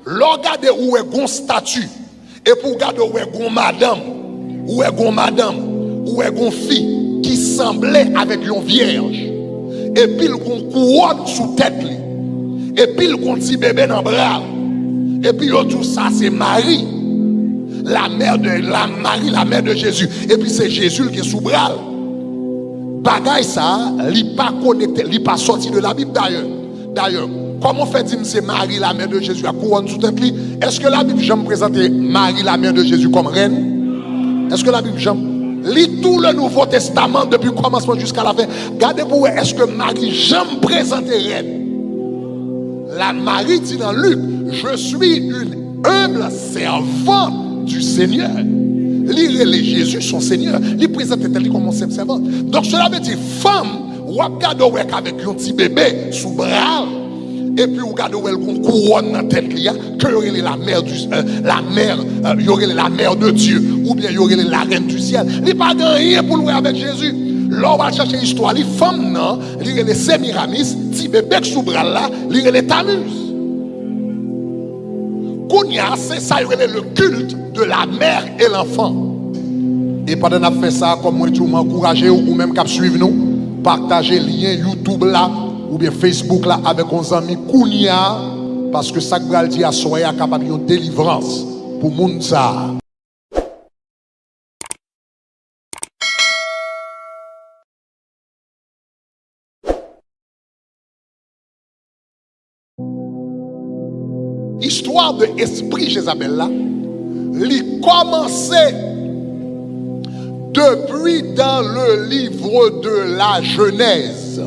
Regardez où est gon statue. Et pour regarder où est gon madame, où est gon fille qui semblait avec une vierge. Et puis il gon couronne sous tête. Et puis il gon petit bébé dans bras. Et puis tout ça c'est Marie. La mère de Jésus. Et puis c'est Jésus qui est sous bras. Bagay ça, il pas connecté, il pas sorti de la Bible d'ailleurs. Comment fait-il que c'est Marie la mère de Jésus à couronne sous tête? Est-ce que la Bible jamais présenté Marie la mère de Jésus comme reine? Est-ce que la Bible jamais lit tout le Nouveau Testament depuis le commencement jusqu'à la fin? Regardez pour vous, est-ce que Marie jamais présenté reine? La Marie dit dans Luc, je suis une humble servante du Seigneur. Lire les Jésus, son Seigneur, il présente elle comme un simple servante. Donc cela veut dire femme, ou regarde avec un petit bébé sous bras. Et puis vous regardez où elle couronne dans la tête, que y aurait la mère de Dieu, ou bien y aurait la reine du ciel. Il n'y a pas rien pour louer avec Jésus. Là, on va chercher l'histoire. Les femmes, non, il y a les Sémiramis, petit bébé sous bras là, il y a les Tammuz. Kounia, c'est ça, il y a le culte de la mère et l'enfant. Et pendant qu'on a fait ça, comme moi, tout m'encourager ou même qu'à suivre nous, partager le lien YouTube là, ou bien Facebook là avec nos amis Kounia, parce que ça que dit à soi est capable de délivrance pour monde ça. Histoire de esprit Jézabel là, il commençait depuis dans le livre de la Genèse.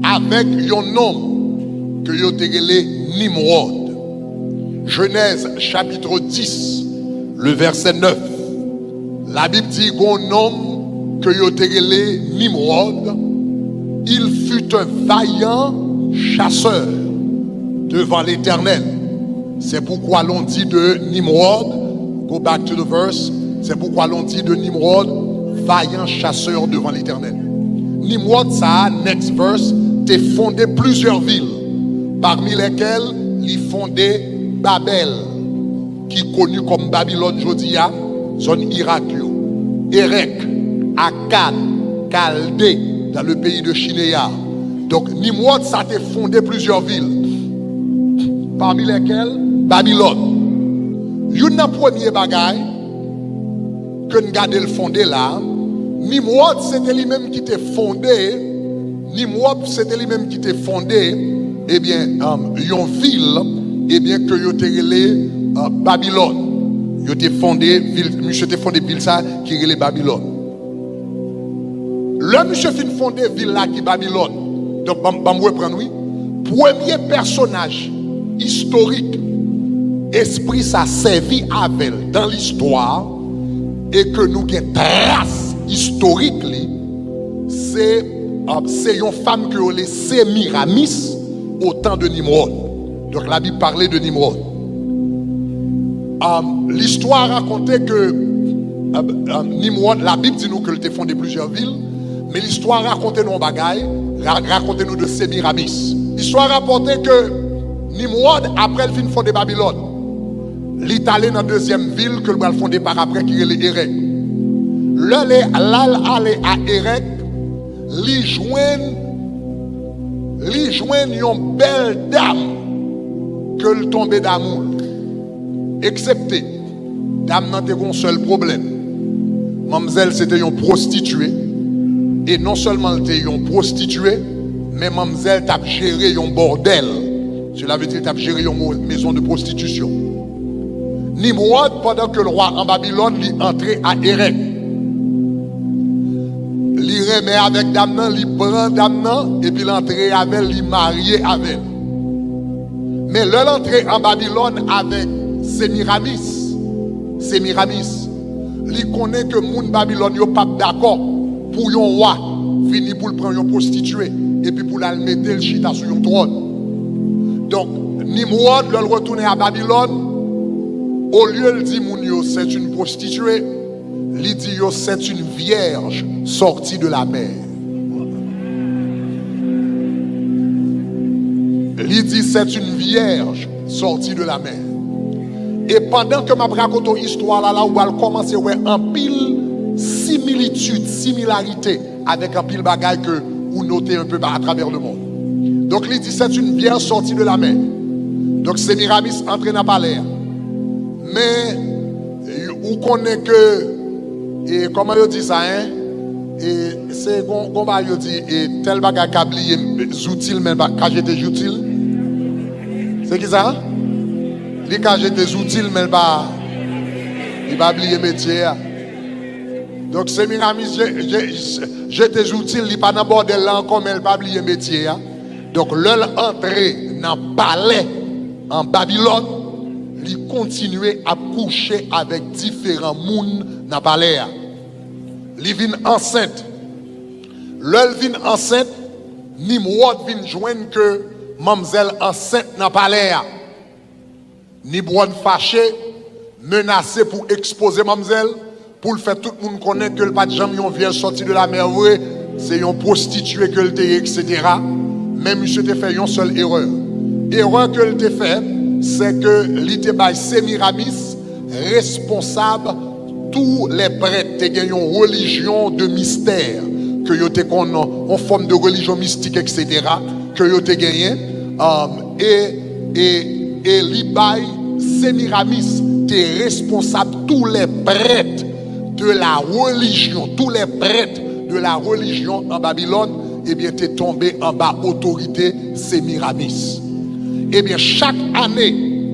Avec un homme que vous avez Nimrod. Genèse chapitre 10, le verset 9. La Bible dit qu'un homme que vous avez Nimrod, il fut un vaillant chasseur devant l'Éternel. C'est pourquoi l'on dit de Nimrod, go back to the verse, c'est pourquoi l'on dit de Nimrod, vaillant chasseur devant l'Éternel. Nimrod, ça, next verse, t'es fondé plusieurs villes, parmi lesquelles il fondé Babel, qui est connu comme Babylone Jodia, zone Irak, Erek, Akkad, Chaldée, dans le pays de Chinéa. Donc Nimrod, ça t'es fondé plusieurs villes, parmi lesquelles Babylone. Une premier bagaille que nous gardons le fondé là, Nimrod, c'était lui-même qui t'est fondé. Nimrod, c'était lui-même qui t'est fondé, eh bien, une ville, eh bien, que vous relé Babylone. Vous t'es fondé, monsieur t'est fondé ville ça, qui relé Babylone. Le monsieur fin fondé ville là qui Babylone. Donc, je vais prendre, oui. Premier personnage historique, esprit ça servi avec dans l'histoire, et que nous avons trace historique, c'est une femme que les Sémiramis au temps de Nimrod. Donc la Bible parlait de Nimrod. L'histoire racontait que Nimrod, la Bible dit nous qu'il était fondé plusieurs villes, mais l'histoire racontait nos bagailles, racontait nous de Sémiramis. L'histoire racontait que Nimrod, après le fin fondé Babylone, l'Italie dans la deuxième ville que le va fonder par après qui est Erek. L'allé à Erek, li joigne une belle dame que le tombé d'amour. Excepté, dame n'a pas un seul problème. Mademoiselle c'était une prostituée. Et non seulement elle était une prostituée, mais mademoiselle t'a géré un bordel. Cela veut dire qu'elle t'a géré une maison de prostitution. Nimrod, pendant que le roi en Babylone, il entrait à Erek. Il remet avec Damnan, il prend Damnan, et puis l'entrée avec elle, il marié avec elle. Mais l'entrée en Babylone avec Sémiramis, il connaît que moun Babylone n'est pas d'accord pour un roi venir pour le prendre une prostituée et puis pour la mettre le chita sur un trône. Donc, Nimrod, le retourner à Babylone, au lieu de dire moun c'est une prostituée, il dit c'est une vierge sortie de la mer. Il dit c'est une vierge sorti de la mer. Et pendant que je raconte l'histoire là, où elle commence à voir un pile similitude, similarité avec un pile bagaille que vous notez un peu à travers le monde. Donc il dit c'est une bière sortie de la mer. Donc Sémiramis entre dans le palais. Mais vous connaissez que, et comment il dit ça, hein? Et c'est comment il dit, et tel bagaille câblier, outils, même quand j'étais utile. C'est qui ça? Les quand j'étais utile, mais il va oublier métier. Donc Sémiramis, j'étais utile, il pas dans le bordel là encore, mais il va oublier métier. Donc l'heure entrée dans le palais en Babylone, il continuait à coucher avec différents mouns dans le palais. Il vient enceinte. L'heure vient enceinte, Nimrod vient joindre que mademoiselle enceinte dans le palais. Nimrod fâché, menacé pour exposer mademoiselle, pour le faire tout le monde connaître que le pas de jamais vient sortir de la mer, c'est une prostituée que le était, etc. Mais monsieur t'a fait une seule erreur. Erreur que le t'a fait, c'est que l'ité by Sémiramis responsable tous les prêtres qui ont une religion de mystère, que yo te en forme de religion mystique, etc. que yo te gagné et l'ibay Sémiramis t'es responsable tous les prêtres de la religion, tous les prêtres de la religion en Babylone, eh bien t'es tombé en bas autorité Sémiramis. Eh bien, chaque année,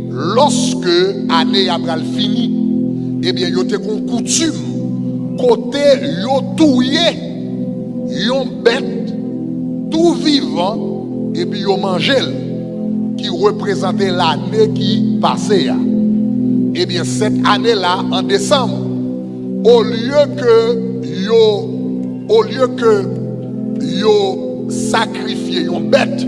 lorsque l'année Abraham fini, eh bien, il y a une coutume, côté yo touye, yon bête, tout vivant, et puis yo mangé, qui représentait l'année qui passait. Eh bien, cette année-là, en décembre, au lieu que yo sacrifié yon bête,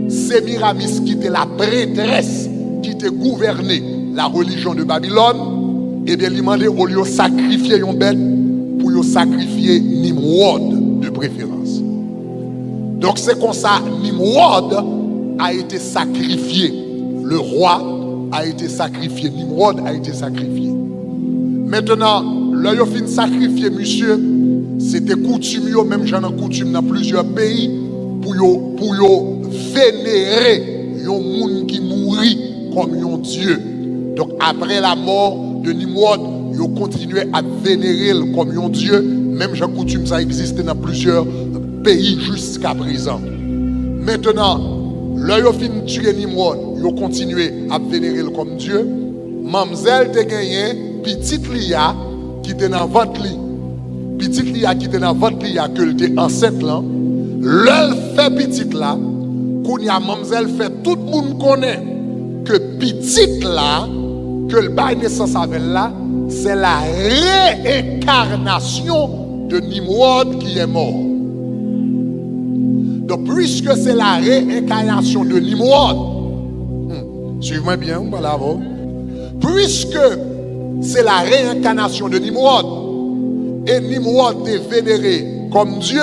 Sémiramis qui était la prêtresse, qui était gouvernée la religion de Babylone, et bien il demandait au lieu de sacrifier une bête, pour sacrifier Nimrod de préférence. Donc c'est comme ça, Nimrod a été sacrifié. Le roi a été sacrifié, Nimrod a été sacrifié. Maintenant, là il a fini de sacrifier monsieur, c'était coutume, même j'en ai coutume dans plusieurs pays, pour vénérer un monde qui mourit comme un dieu. Donc après la mort de Nimrod, ils continuaient à vénérer comme un dieu. Même j'ai coutume ça existe dans plusieurs pays jusqu'à présent. Maintenant, là ils ont fini de tuer Nimrod, ils continué à vénérer comme dieu. Mamzelle te gagné petite Lia qui était dans votre lit. Petite Lia qui était dans votre lit que elle était enceinte là. L'elle fait petite là, qu'on y a mademoiselle fait, tout le monde connaît que petite là, que le bail naissance avec là, c'est la réincarnation de Nimrod qui est mort. Donc, puisque c'est la réincarnation de Nimrod, suivez-moi bien, voilà, puisque c'est la réincarnation de Nimrod, et Nimrod est vénéré comme Dieu,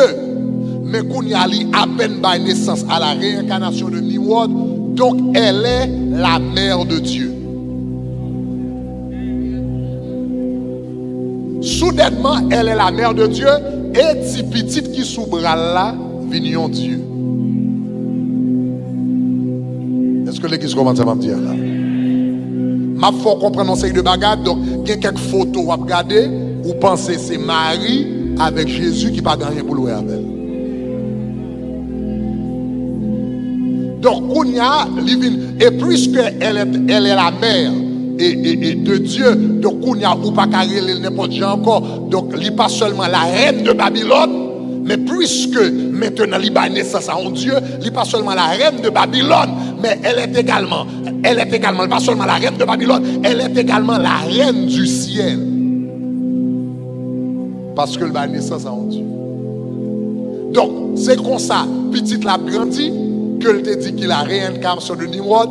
mais qu'on y a à peine par naissance à la réincarnation de Nimrod, donc elle est la mère de Dieu. Soudainement, elle est la mère de Dieu, et si petite qui sous bras là, vignon Dieu. Est-ce que l'église commence à me dire là? Ma faut comprendre un série de bagages, donc il y a quelques photos à regarder, vous pensez c'est Marie avec Jésus qui n'a pas gagné pour louer avec elle. Donc, Kounia, et puisque elle est la mère et de Dieu, donc Kounia ou pas carré n'importe qui encore, donc il n'est pas seulement la reine de Babylone, mais puisque maintenant il a naissance à un Dieu, il n'est pas seulement la reine de Babylone, mais elle est également pas seulement la reine de Babylone, elle est également la reine du ciel. Parce que il a naissance à un Dieu. Donc, c'est comme ça, petite la grandit, que elle te dit qu'il a réincarnation de Nimrod,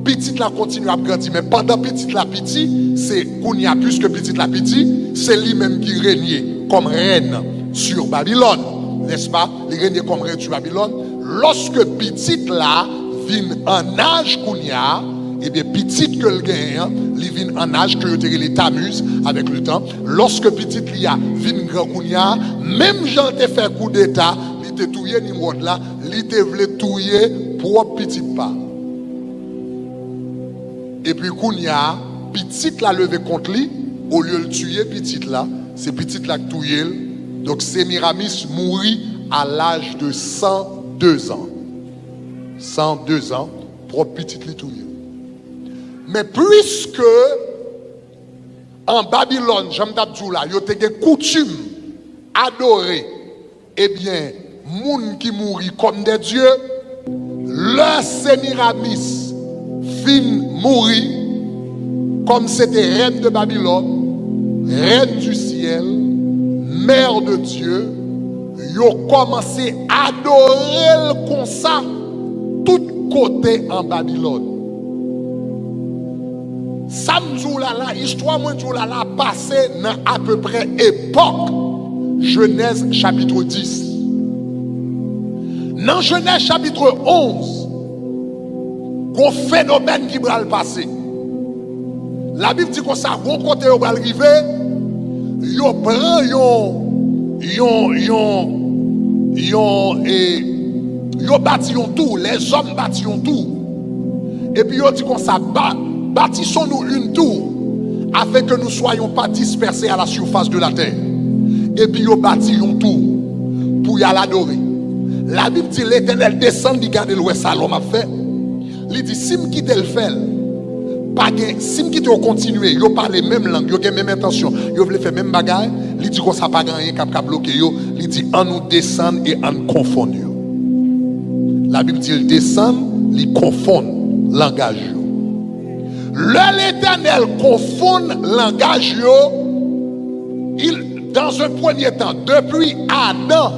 petite la continue à grandir, mais pendant petite la petit, c'est qu'on y a plus que petite la petit, c'est lui-même qui régnait comme reine sur Babylone, n'est-ce pas? Il régnait comme reine sur Babylone. Lorsque petite là vient en âge qu'on y a, eh bien, petit que le gain, il vient en âge que tu t'amuses avec le temps. Lorsque petit il a vient grand kounya, même Jean te fait coup d'état, il te touye Nimrod là, il te voulait touyer propre petit pas. Et puis kounya, petit la levé contre lui, au lieu de tuer petit là, c'est petit là qui touye. Donc Sémiramis mourit à l'âge de 102 ans. 102 ans, propre petit li touye. Mais puisque en Babylone, j'aime d'abdou là, il y a des coutumes adorer, eh bien, moun qui mourit comme des dieux, le Sémiramis fin mourir comme c'était reine de Babylone, reine du ciel, mère de Dieu, ils ont commencé à adorer le comme ça, tout côté en Babylone. Samdou là, histoire moi là passé dans à peu près époque Genèse chapitre 10. Dans Genèse chapitre 11, un phénomène qui va le passer. La Bible dit qu'on ça, bon côté va arriver, yo prend yo bâti un tour, les hommes bâti un tour. Et puis yo dit qu'on ça bâtissons-nous une tour afin que nous ne soyons pas dispersés à la surface de la terre. Et puis yo bâti une tour pour y aller adorer. La Bible dit l'Éternel descend du garder l'ouest à l'homme a fait. Il dit si me quitte le fait, pas si me quitte au continuer, yo parle même langue, yo gen même intention, yo veut faire même bagaille, il dit qu'on ça pas gagner cap bloquer yo, il dit en nous descend et en confond yo. La Bible dit il descend, il confond langage yo. L'Éternel confond langage yo, il dans un premier temps depuis Adam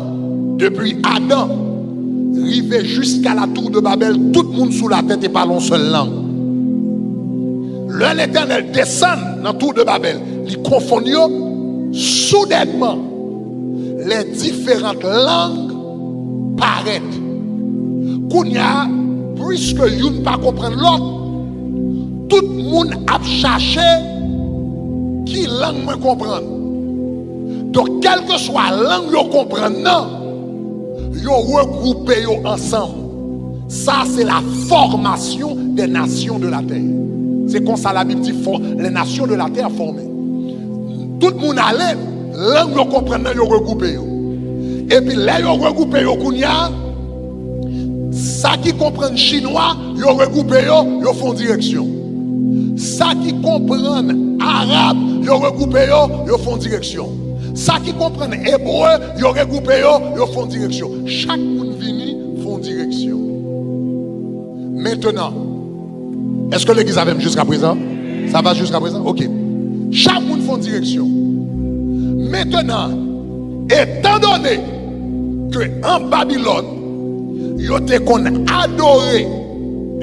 arrivé jusqu'à la tour de Babel, tout le monde sous la tête et parle une seule langue. L'Éternel descend dans la tour de Babel, il confond soudainement les différentes langues paraissent. Kounya, puisque vous ne pas comprendre l'autre, tout le monde a cherché qui langue me comprendre. Donc, quelle que soit la langue vous comprenez, vous regroupez ensemble. Ça, c'est la formation des nations de la terre. C'est comme ça la Bible dit les nations de la terre formées. Tout le monde allait, langue vous comprenez, vous regroupez. Et puis, là, vous regroupez, ça qui comprend chinois, vous regroupez, vous font direction. Ça qui comprend arabe, vous regroupez, vous font direction. Ça qui comprend hébreu, vous regroupez, vous font direction. Chaque monde vini font direction. Maintenant, est-ce que l'église a même jusqu'à présent? Ça va jusqu'à présent? Ok. Chaque monde font direction. Maintenant, étant donné que en Babylone, yo te qu'on adoré,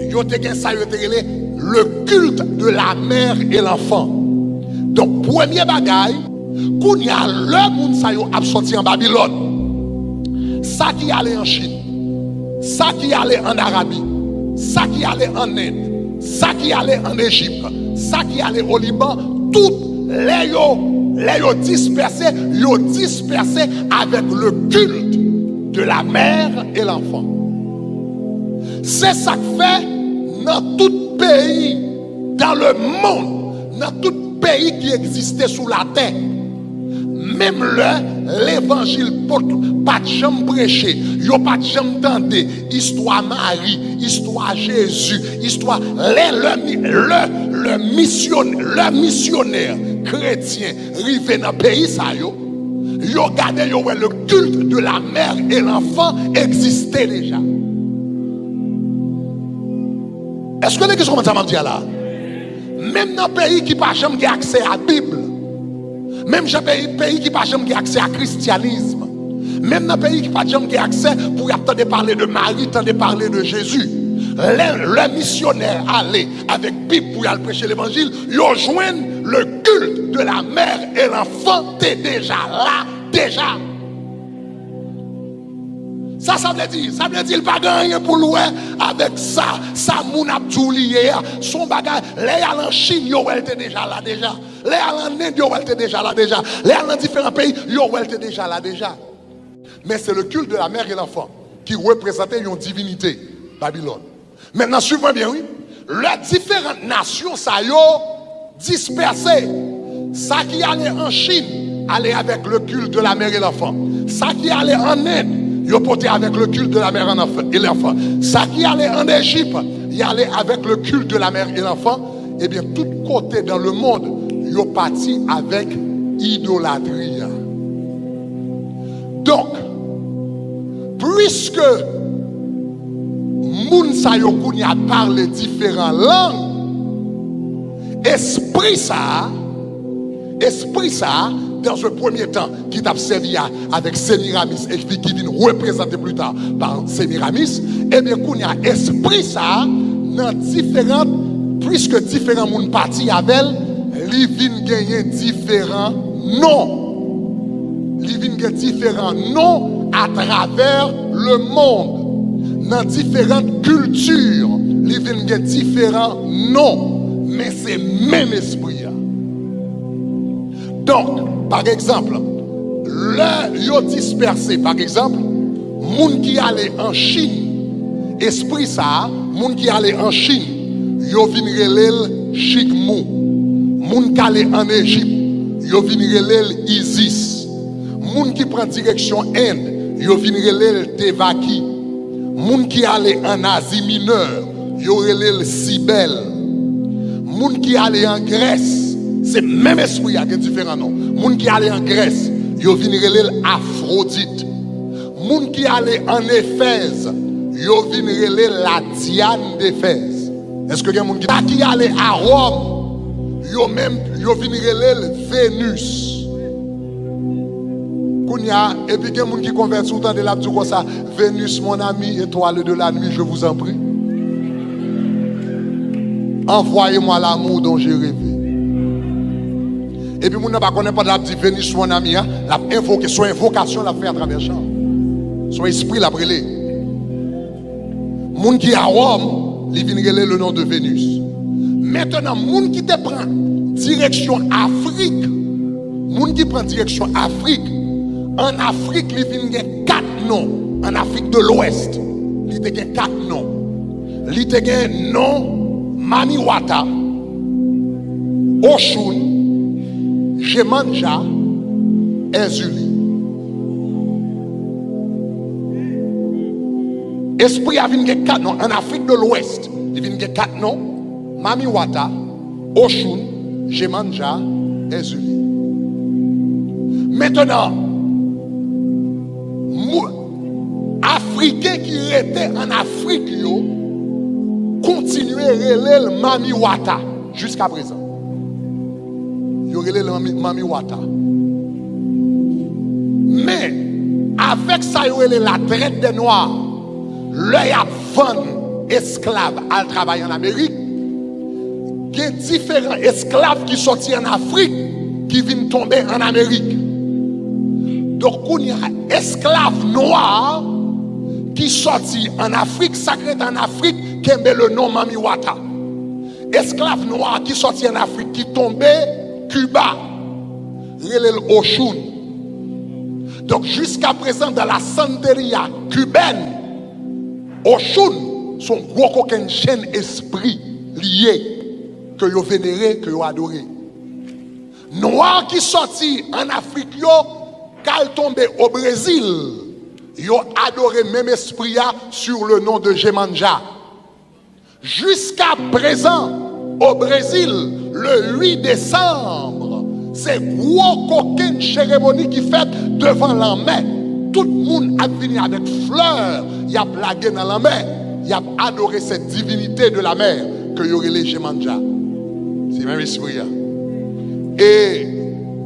yo te gen ça, yo te relé le culte de la mère et l'enfant. Donc premier bagaille, qu'on y a le monde ça yo a sorti en Babylone. Ça qui allait en Chine, ça qui allait en Arabie, ça qui allait en Inde, ça qui allait en Égypte, ça qui allait au Liban, toutes les yo dispersés avec le culte de la mère et l'enfant. C'est ça que fait dans tout pays, dans le monde, dans tout pays qui existait sous la terre. Même l'évangile pas de jamais prêché, yo pas de jamais tenté, histoire Marie, histoire Jésus, histoire le missionnaire chrétien rivé dans le pays ça yo regardé le culte de la mère et l'enfant existait déjà. Est-ce que les gens commencent à me dire là? Même dans le pays qui n'a pas jamais accès à la Bible, même dans le pays qui n'a pas jamais accès à christianisme, même dans le pays qui n'a pas jamais accès pour attendre parler de Marie, attendre parler de Jésus, le missionnaire allait avec Bible pour aller prêcher l'évangile, ils rejoignent le culte de la mère et l'enfant, t'es déjà là, déjà. Ça veut dire, il pas gagné pour louer avec ça moun a tout lié. Son bagage, les en Chine, yo était déjà là déjà. Les en Inde, yo était déjà là déjà. Les en différents pays, yo était déjà là déjà. Mais c'est le culte de la mère et l'enfant qui représentait une divinité, Babylone. Maintenant, suivez bien, oui. Les différentes nations, ça yo dispersées. Ça qui allait en Chine, allait avec le culte de la mère et l'enfant. Ça qui allait en Inde, il portait avec le culte de la mère et l'enfant. Ça qui allait en Égypte, il allait avec le culte de la mère et l'enfant. Eh bien, tout côté dans le monde, il parti avec idolâtrie. Donc, puisque moun sa yo kounya parle différentes langues, esprit ça, dans un premier temps, qui t'a servi avec Sémiramis et qui vient représenter plus tard par Sémiramis, eh bien, kounya esprit ça, dans différentes, puisque différents moun partis avec, li vin gagner différents noms. Li vin gagner différents noms à travers le monde. Dans différentes cultures, li vin gagner différents noms, mais c'est même esprit. Donc, par exemple, le yo dispersé, par exemple, moun qui allait en Chine, esprit ça, moun qui allait en Chine, yo vin relèl Chikmou. Moun qui allait en Égypte, yo vin relèl Isis. Moun qui prend direction Inde, yo vin relèl Devaki. Moun qui allait en Asie mineure, yo relèl Cybèle. Moun qui allait en Grèce, c'est même esprit avec différents noms. Moun qui allait en Grèce, yo vin relèl Aphrodite. Moun qui allait en Éphèse, yo vin relèl la Diane d'Éphèse. Est-ce que y a moun qui allait à Rome, yo vin relèl Vénus. Kounya, et puis il y a des gens qui convertent tout le temps de la comme ça. Vénus, mon ami, étoile de la nuit, je vous en prie. Envoyez-moi l'amour dont j'ai rêvé. Et puis, moun n'a pas connaît pas de la petite Vénus, mon ami, hein? Son invocation l'a fait à travers chant. Son esprit l'a brûlé. Moun qui à Rome, il vient relèver le nom de Vénus. Maintenant, moun qui te prend direction Afrique, moun qui prend direction Afrique, en Afrique, il vient 4 noms. En Afrique de l'Ouest, il y a 4 noms. Il y a un nom Mamiwata, Oshun, Jemanja, Ezuli. Esprit a venu 4 noms. En Afrique de l'Ouest, il vient 4 noms. Mamiwata, Oshun, Jemanja, Ezuli. Maintenant, Africains qui étaient en Afrique, continuaient à relèver le Mamiwata jusqu'à présent. Ils relèvent le Mamiwata. Mais, avec ça, ils relèvent la traite des Noirs. L'œil à vendre esclaves à travailler en Amérique. Il y a différents esclaves qui sortent en Afrique qui viennent tomber en Amérique. Donc, il y a des esclaves noirs qui sortent en Afrique, sacrés en Afrique, qui ont le nom Mamiwata. Esclaves noirs qui sortent en Afrique, qui tombaient Cuba, relève Oshun. Donc, jusqu'à présent, dans la santeria cubaine, Oshun, son gros coquin chaîne esprit lié, que vous vénérez, que vous adorez. Noirs qui sortent en Afrique, quand ils tombent au Brésil, ils ont adoré même esprit sur le nom de Jemanja. Jusqu'à présent, au Brésil, le 8 décembre, c'est gros coquin cérémonie qui fait devant la mer. Tout le monde a venu avec fleurs, il a blagué dans la mer, il a adoré cette divinité de la mer que y aurait les Jemanja. C'est même esprit. Et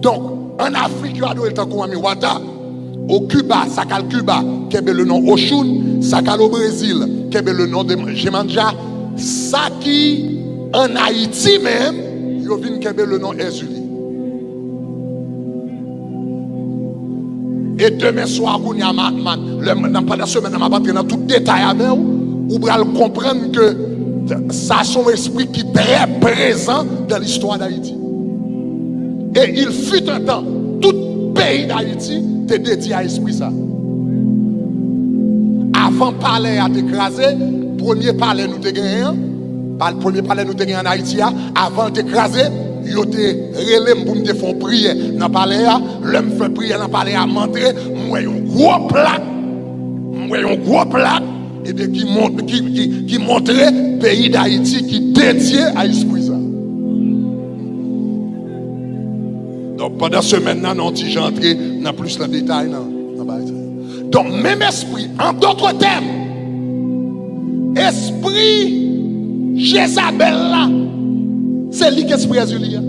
donc, en Afrique, il y a adoré le temps comme Mamiwata. Au Cuba, ça a Cuba, qui a le nom Oshun. Ça a au Brésil, qui a le nom de Jemanja. Ça qui, en Haïti même, il y a le nom Ezuli. Et demain soir, pendant la semaine, je vais pas entrer dans tout détail avec vous. Vous allez comprendre que ça son esprit qui est très présent dans l'histoire d'Haïti. Et il fut un temps, tout pays d'Haïti était dédié à l'esprit ça. Avant le palais à t'écraser, premier palais nous t'écraser, le premier palais nous t'écraser en Haïti, avant d'écraser, il était relève pour me faire prier dans le palais, l'homme fait prier dans le palais à montrer, moi un gros plaque, et bien qui montrait le pays d'Haïti qui dédié à l'esprit ça. Donc pendant ce maintenant, on dit j'entre dans plus le détail. Donc même esprit, en d'autres termes, esprit Jézabel là, c'est lui qui est esprit Azulien.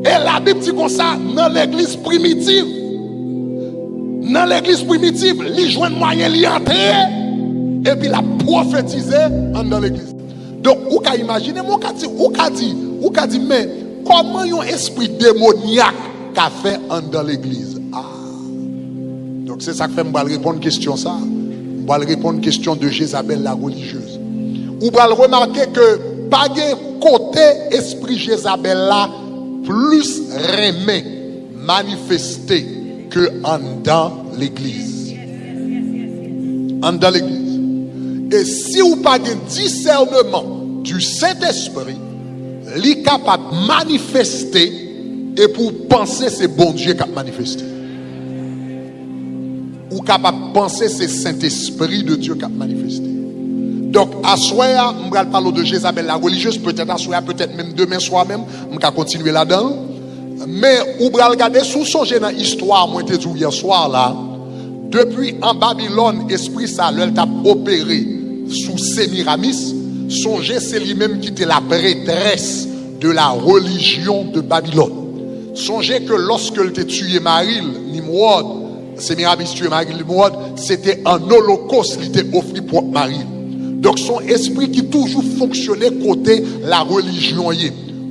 Et la Bible dit comme ça, dans l'église primitive, il joue un moyen d'y entrer et puis la prophétiser dans l'église. Donc, vous pouvez imaginer, vous pouvez dire, mais comment un esprit démoniaque qu'a fait dans l'église? Donc, c'est ça que je vais répondre à la question. Je vais répondre à la question de Jézabel, la religieuse. Vous allez remarquer que, pas de côté esprit Jézabel là, plus remet manifesté que dans l'église. Dans l'église. Et si vous n'avez pas de discernement du Saint-Esprit, il est capable de manifester et pour penser c'est bon Dieu qui a manifesté. Ou capable de penser c'est Saint-Esprit de Dieu qui a manifesté. Donc, à soir, je vais parler de Jézabel la religieuse, peut-être à soir, peut-être même demain soir même, je vais continuer là-dedans. Mais, vous allez regarder, sous songer dans l'histoire, moi, je dit hier soir là, depuis en Babylone, esprit ça, l'elle t'a opéré sous Sémiramis, songez, c'est lui-même qui était la prêtresse de la religion de Babylone. Songez que lorsque elle t'a tué Maril, Nimrod, Sémiramis tué Maril, Nimrod, c'était un holocauste qui était offert pour Maril. Donc son esprit qui toujours fonctionnait côté la religion.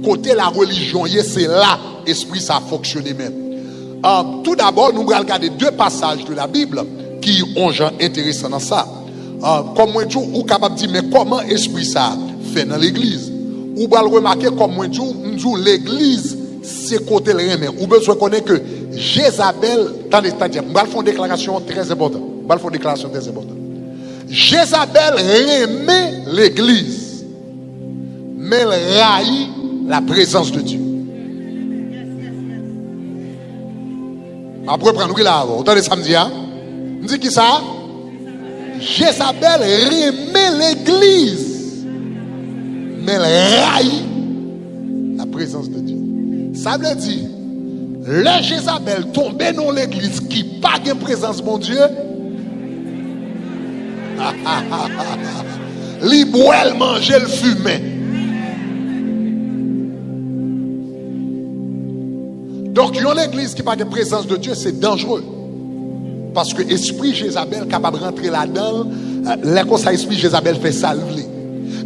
Côté la religion, c'est là esprit ça fonctionnait même. Tout d'abord, nous allons regarder deux passages de la Bible qui ont genre intéressant dans ça. Comme moi, vous êtes capable de dire, mais comment esprit ça fait dans l'église? Vous allez remarquer, comme moi, nous l'église, c'est côté le remède. Vous besoin connaître que Jézabel, dans les stades, nous allons faire une déclaration très importante. Jézabel remet l'église, mais elle raille la présence de Dieu. Après, prendre là, vous entendez samedi, hein? On dit qui ça? Jézabel remet l'église, mais elle raille la présence de Dieu. Ça veut dire, le Jézabel tombe dans l'église qui n'a pas de présence, mon Dieu. Li boel manger le fumé. Donc, une église qui n'a pas de présence de Dieu, c'est dangereux. Parce que l'esprit Jézabel est capable de rentrer là-dedans. L'esprit Jézabel fait ça.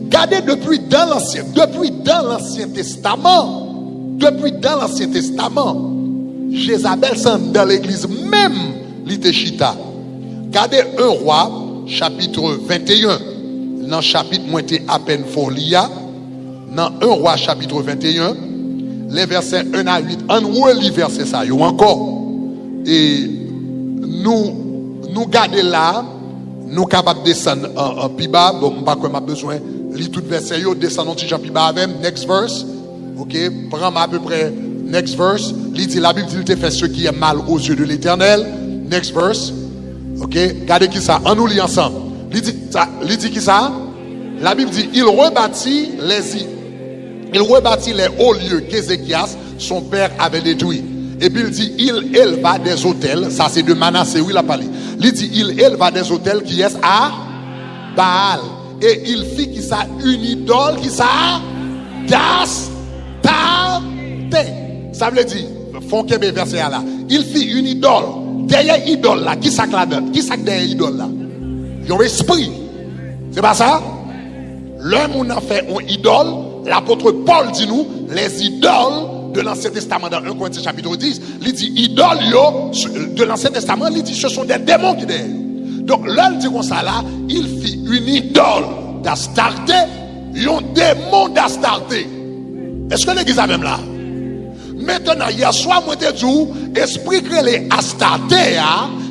Regardez depuis dans l'Ancien Testament, Jézabel s'en dans l'église même, l'Itechita. Regardez un roi, chapitre 21. Dans le chapitre, moi, j'étais à peine folia. Dans un roi, chapitre 21, les versets 1 à 8. On relit verset ça, yo encore. Et nous gardons là, nous sommes capables de descendre en Piba. Bon, je n'ai pas besoin de lire tout le verset, descendre en Tijan Piba avec. Next verse. Ok, prends à peu près next verse. La Bible dit qu'il fait ce qui est mal aux yeux de l'Éternel. Next verse. Ok, regardez qui ça. On nous lit ensemble. Il dit qui ça? La Bible dit il rebâtit les hauts lieux qu'Ézéchias, son père, avait détruits. Et puis il dit il éleva des hôtels. Ça c'est de Manassé, oui, il a parlé. Il dit il éleva des hôtels qui est à Baal. Et il fit qui ça une idole qui ça Das Tarte. Ça veut dire, font qu'il y ait verset là. Il fit une idole. Derrière idole là, qui ça là-dedans? Qui ça derrière idole là? Ils ont esprit. C'est pas ça? L'homme on a fait une idole. L'apôtre Paul dit nous, les idoles de l'Ancien Testament dans 1 Corinthiens chapitre 10, il dit idole yo, de l'Ancien Testament, il dit ce sont des démons qui derrière. Donc là, il dit comme ça là, il fit une idole d'Astarté, un démon d'Astarté. Est-ce que l'église a même là? Maintenant, hier soir, moi te dis, esprit que les Astarté,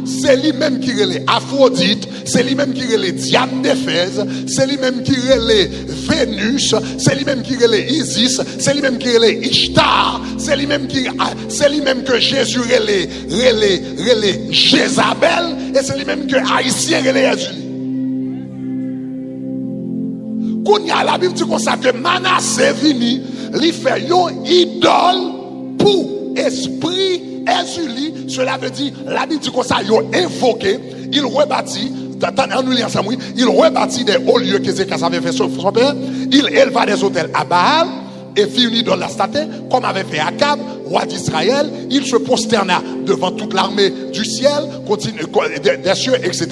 c'est lui-même qui est les Aphrodite, c'est lui-même qui est les Diane d'Éphèse, c'est lui-même qui est les Vénus, c'est lui-même qui est les Isis, c'est lui-même qui est les Ishtar, c'est lui-même que Jésus est les Jézabel, et c'est lui-même que Haïtien est les Jésus. Quand il y a la Bible dit comme ça que Manassé vini, il fait une idole pour esprit Ezuli, cela veut dire, la Bible dit comme ça, il a invoqué, il rebâtit, il rebâtit des hauts lieux que Zéchas avait fait sur son père, il éleva des hôtels à Baal, et fit une idole d'Astarté, comme avait fait Akab, roi d'Israël, il se prosterna devant toute l'armée du ciel, des cieux, etc.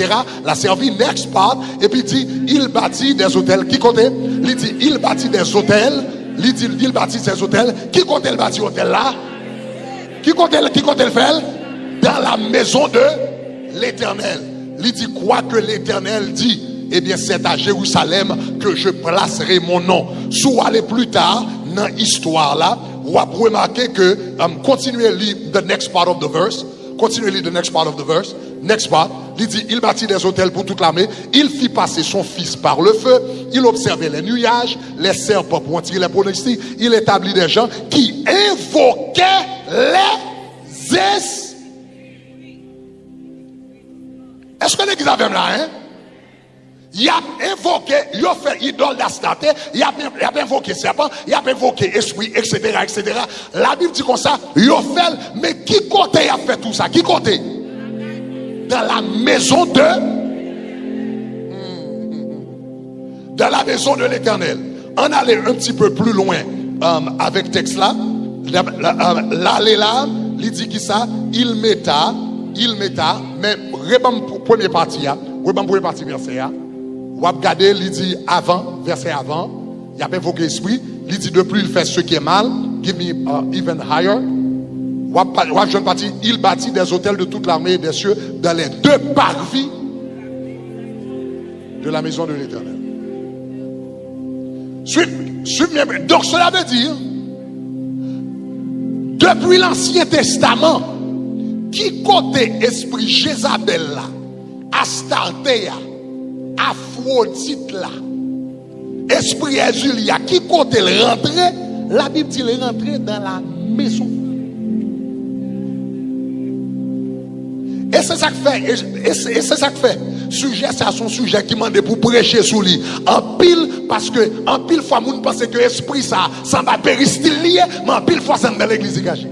La servit next part, et puis dit, il bâtit des hôtels, qui comptait? Il dit, il bâtit des hôtels, il bâtit ces hôtels, qui comptait le bâti hôtel là? Qui comptait le faire? Dans la maison de l'Éternel. Il dit quoi que l'Éternel dit? Eh bien, c'est à Jérusalem que je placerai mon nom. Sous aller plus tard dans l'histoire là, vous avez remarqué que continuez à lire the next part of the verse. Continuez à lire the next part of the verse. Next part. Il dit, il bâtit des hôtels pour toute l'armée. Il fit passer son fils par le feu. Il observait les nuages, les serpents pour en tirer les pronostics. Il établit des gens qui invoquaient les Est-ce que l'église avait là, hein? Il a invoqué, il a fait idole d'Astarté, il a invoqué serpent, il a invoqué esprit, etc., etc. La Bible dit comme ça, il a fait, mais qui côté a fait tout ça? Qui côté? Dans la maison dans la maison de l'Éternel. On allait un petit peu plus loin avec texte là. L'aller là, il dit qui ça? Il metta, mais première partie, verset là. Ou regardez, il dit avant, verset avant, il a invoqué l'esprit, il dit de plus il fait ce qui est mal, give me even higher. Ou jeune partie, il bâtit des hôtels de toute l'armée des cieux dans les deux parvis de la maison de l'Éternel. Donc cela veut dire, depuis l'Ancien Testament, qui côté esprit Jézabel là, Astarté, Aphrodite là, esprit Azulia, qui côté le rentrer, la Bible dit le rentrer dans la maison. Et c'est ça que fait, et c'est ça que fait. Sujet, c'est son sujet qui m'a demandé pour prêcher sous lui. En pile, parce que en pile fois, moun pense que l'esprit ça va péristyle lié, mais en pile fois, c'est dans l'église gâchée.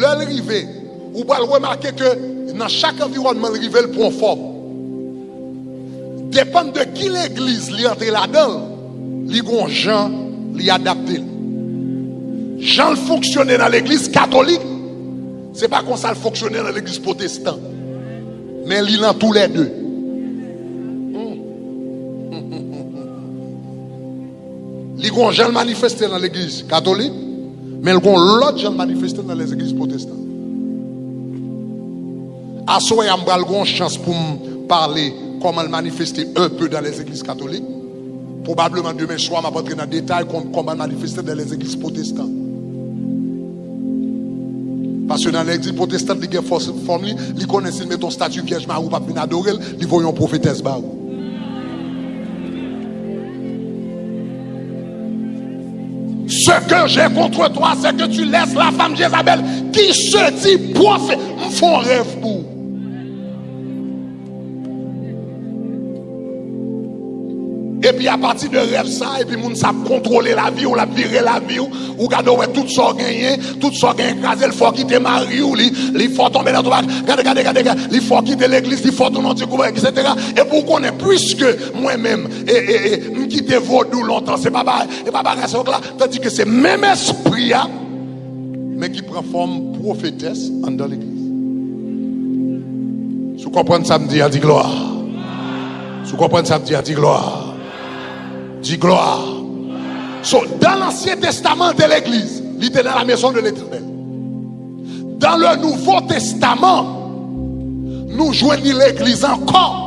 L'arrivée, vous pouvez remarquer que dans chaque environnement, l'arrivée le prend forme. Dépend de qui l'église lui entre là-dedans, lui gon Jean lui adapté. Jean fonctionnait dans l'église catholique, c'est pas comme ça le fonctionnait dans l'église protestante. Mais il dans tous les deux. Il gon Jean manifesté dans l'église catholique. Mais il y a l'autre gens manifesté dans les églises protestantes. À ce moment, il y a une chance pour me parler comment manifester un peu dans les églises catholiques. Probablement demain soir, je vais entrer dans le détail comment manifester dans les églises protestantes. Parce que dans l'église protestante, il y a une force forme, ils connaissent, ils mettent ton statut vierge Marie ou pas venir adorer, ils voient une prophétesse Barou. Ce que j'ai contre toi, c'est que tu laisses la femme Jézabel qui se dit prophète. Me font rêve pour. Et puis à partir de rêve ça, et puis moun sa contrôler la vie, ou la virer la vie, ou gade ouais tout ça gagné, écrasé, il faut quitter Marie, ou il faut tomber dans le regardez, il faut quitter l'église, il faut tourner du gouvernement, etc. Et pour qu'on ait, puisque moi-même, me quitter vaudou longtemps, c'est pas grâce à là, tandis que c'est même esprit, mais qui prend forme prophétesse dans l'église. Si vous comprenez ça, me dit, dit gloire. Si vous comprenez ça, me dit gloire. Dis gloire. So, dans l'Ancien Testament de l'Église, il était dans la maison de l'Éternel. Dans le Nouveau Testament, nous joignons l'Église encore.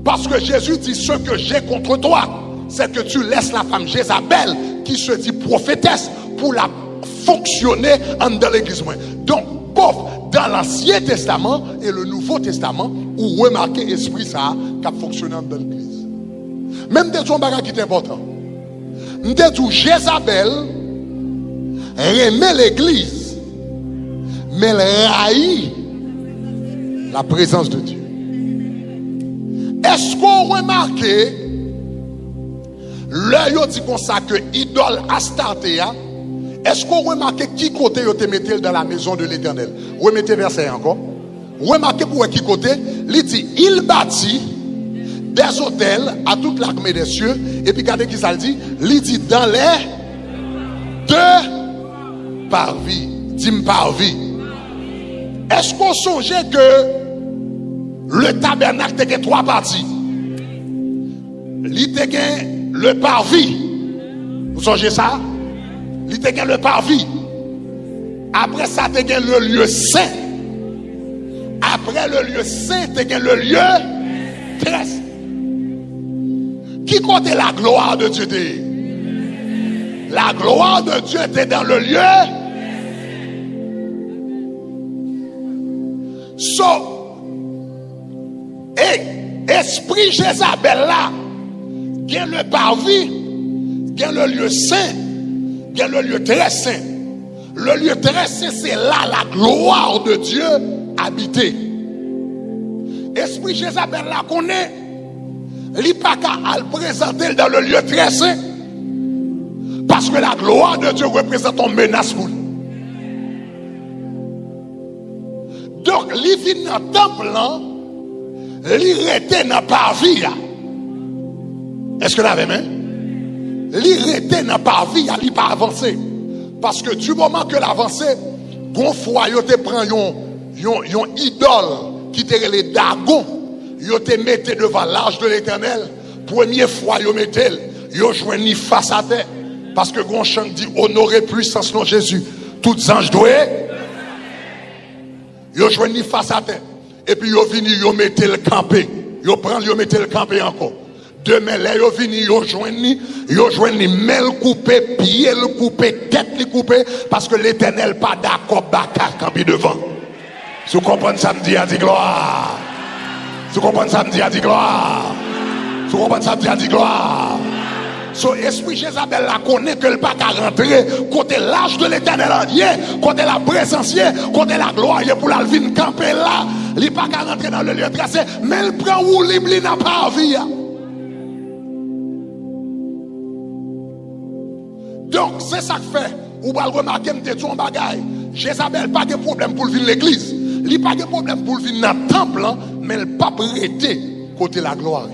Parce que Jésus dit, ce que j'ai contre toi, c'est que tu laisses la femme Jézabel, qui se dit prophétesse, pour la fonctionner dans l'Église. Donc, dans l'Ancien Testament et le Nouveau Testament, où remarquez l'esprit ça qui a fonctionné dans l'Église. Même des gens qui est important. Nous disons Jézabel remet l'Église, mais elle haït la présence de Dieu. Est-ce qu'on remarque l'œil dit comme ça que idole Astartéa? Est-ce qu'on remarque qui côté vous te mettez dans la maison de l'Éternel? Remettez verset encore. Remarquez pour qui côté? Il dit il bâtit des hôtels à toute l'armée des cieux. Et puis regardez qui ça le dit. Il dit dans les deux parvis. Dis-moi parvis. Est-ce qu'on songeait que le tabernacle était trois parties? Il était le parvis. Vous songez ça? Il était le parvis. Après ça, il était le lieu saint. Après le lieu saint, il était le lieu terrestre. Qui comptait la gloire de Dieu? La gloire de Dieu était dans le lieu. Et esprit Jézabel là, il y a le parvis, il y a le lieu saint, il y a le lieu très saint. Le lieu très saint, c'est là la gloire de Dieu habitée. Esprit Jézabel là qu'on est, il n'y a pas qu'à le présenter dans le lieu très saint. Parce que la gloire de Dieu représente une menace pour nous. Donc, il vient dans le temple, il était dans le parvis. Est-ce que vous l'avez même? Il était dans le parvis, il n'a pas avancé. Parce que du moment que l'avancé, gon fois, il te prend yon idole qui te les Dagon, il te mette devant l'âge de l'Éternel. Première fois, il mette, il joignit face à terre. Parce que gon chant dit honorer puissance non Jésus. Tous anges doués. Ils joignent face à terre. Et puis ils viennent, ils mettent le campé. Ils prennent, ils mettent le campé encore. Demain, là, ils viennent, ils joignent main coupée, pied coupé, tête coupée. Parce que l'Éternel pas d'accord, bakar camper devant. Si vous comprenez ça, me dit, a dit gloire. Si vous comprenez ça, me dit, a dit gloire. Si vous comprenez ça, me dit, a dit gloire. So, esprit Jézabel la connaît que le pas qu'à rentrer côté l'âge de l'Éternel côté la présence, côté la gloire pour la vie camper là, il pas qu'à rentrer dans le lieu tracé, mais il prend où il n'a pas envie. Donc c'est ça que fait, ou va remarquer m'te tout en bagaille. Jézabel pas de problème pour venir l'église, il pas de problème pour venir dans le temple, mais il pas prêter côté la gloire.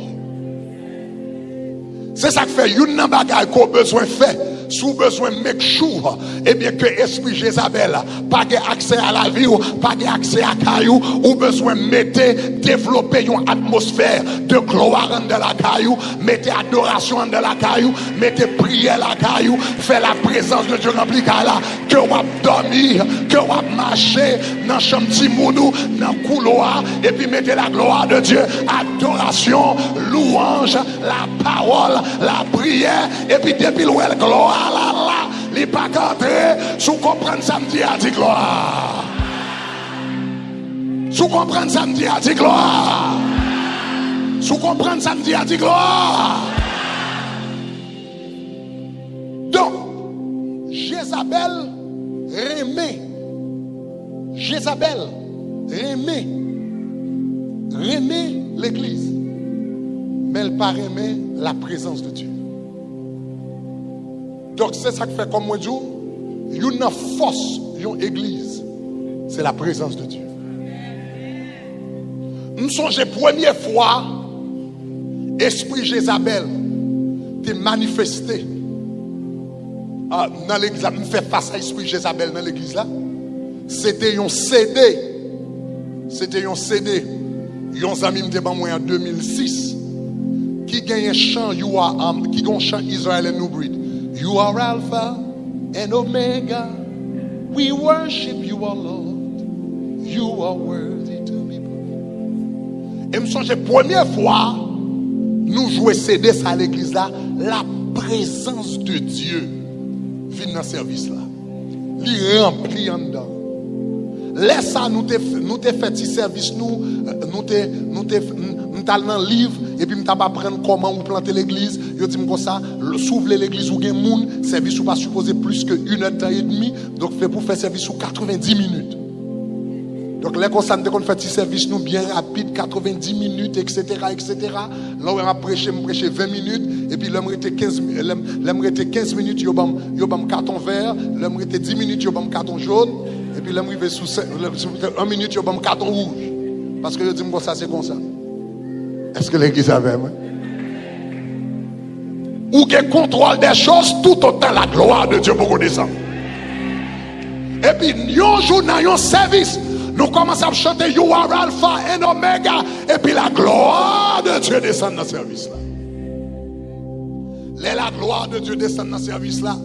C'est ça que fait une bagaille qu'on a besoin de faire. Sous besoin de make sure, eh bien que esprit Jézabel pas accès à la vie, pas accès à caillou, ou besoin de mettre, développer une atmosphère de gloire dans la caillou, mettez adoration dans la caillou, mettez prière la caillou, fait la présence de Dieu remplie là, que vous dormir, que vous marcher dans chambre Timounou, dans couloir, et puis mettez la gloire de Dieu, adoration, louange, la parole, la prière, et puis depuis la gloire. Là, il n'est pas qu'entrer, sous comprendre samedi à dit gloire. Sous comprendre samedi à dit gloire. Sous comprendre samedi à dit gloire. Donc, Jézabel remet l'église. Mais elle pas remet la présence de Dieu. Donc c'est ça que fait comme moi dis, une force, une église, c'est la présence de Dieu. Nous sommes la première fois, esprit Jézabel t'est manifesté dans l'église, nous fait face à l'esprit Jézabel dans l'église là. C'était un CD. C'était un CD. Un ami me dit en 2006 qui gagne un chant, qui gagne un chant Israël and New Breed. You are Alpha and Omega. We worship you, our Lord. You are worthy to be praised. Et me songe, première fois, nous jouons CD à l'église là, la présence de Dieu vient dans le service là. Il remplit en dedans. Laisse ça, nous te fait ce service, nous allons dans le livre, et puis nous allons apprendre comment vous planter l'église. Je dis comme ça, s'ouvre l'église où il y a des gens, service ou pas supposé plus que 1h30, donc fait pour faire service sous 90 minutes. Donc là, quand nous fait ce service nous bien rapide, 90 minutes, etc. Là, on a prêché 20 minutes, et puis l'homme était 15 minutes, il y a un carton vert, l'homme était 10 minutes, il y a un carton jaune, et puis l'homme arrivé sous 1 minute, il y a un carton rouge. Parce que je dis, ça c'est comme ça. Est-ce que l'église avait, moi? Ou qu'il contrôle des choses tout autant la gloire de Dieu pour descendre. Et puis, un jour dans un service, nous commençons à chanter You are Alpha and Omega. Et puis la gloire de Dieu descend dans ce service-là. La gloire de Dieu descend dans ce service-là.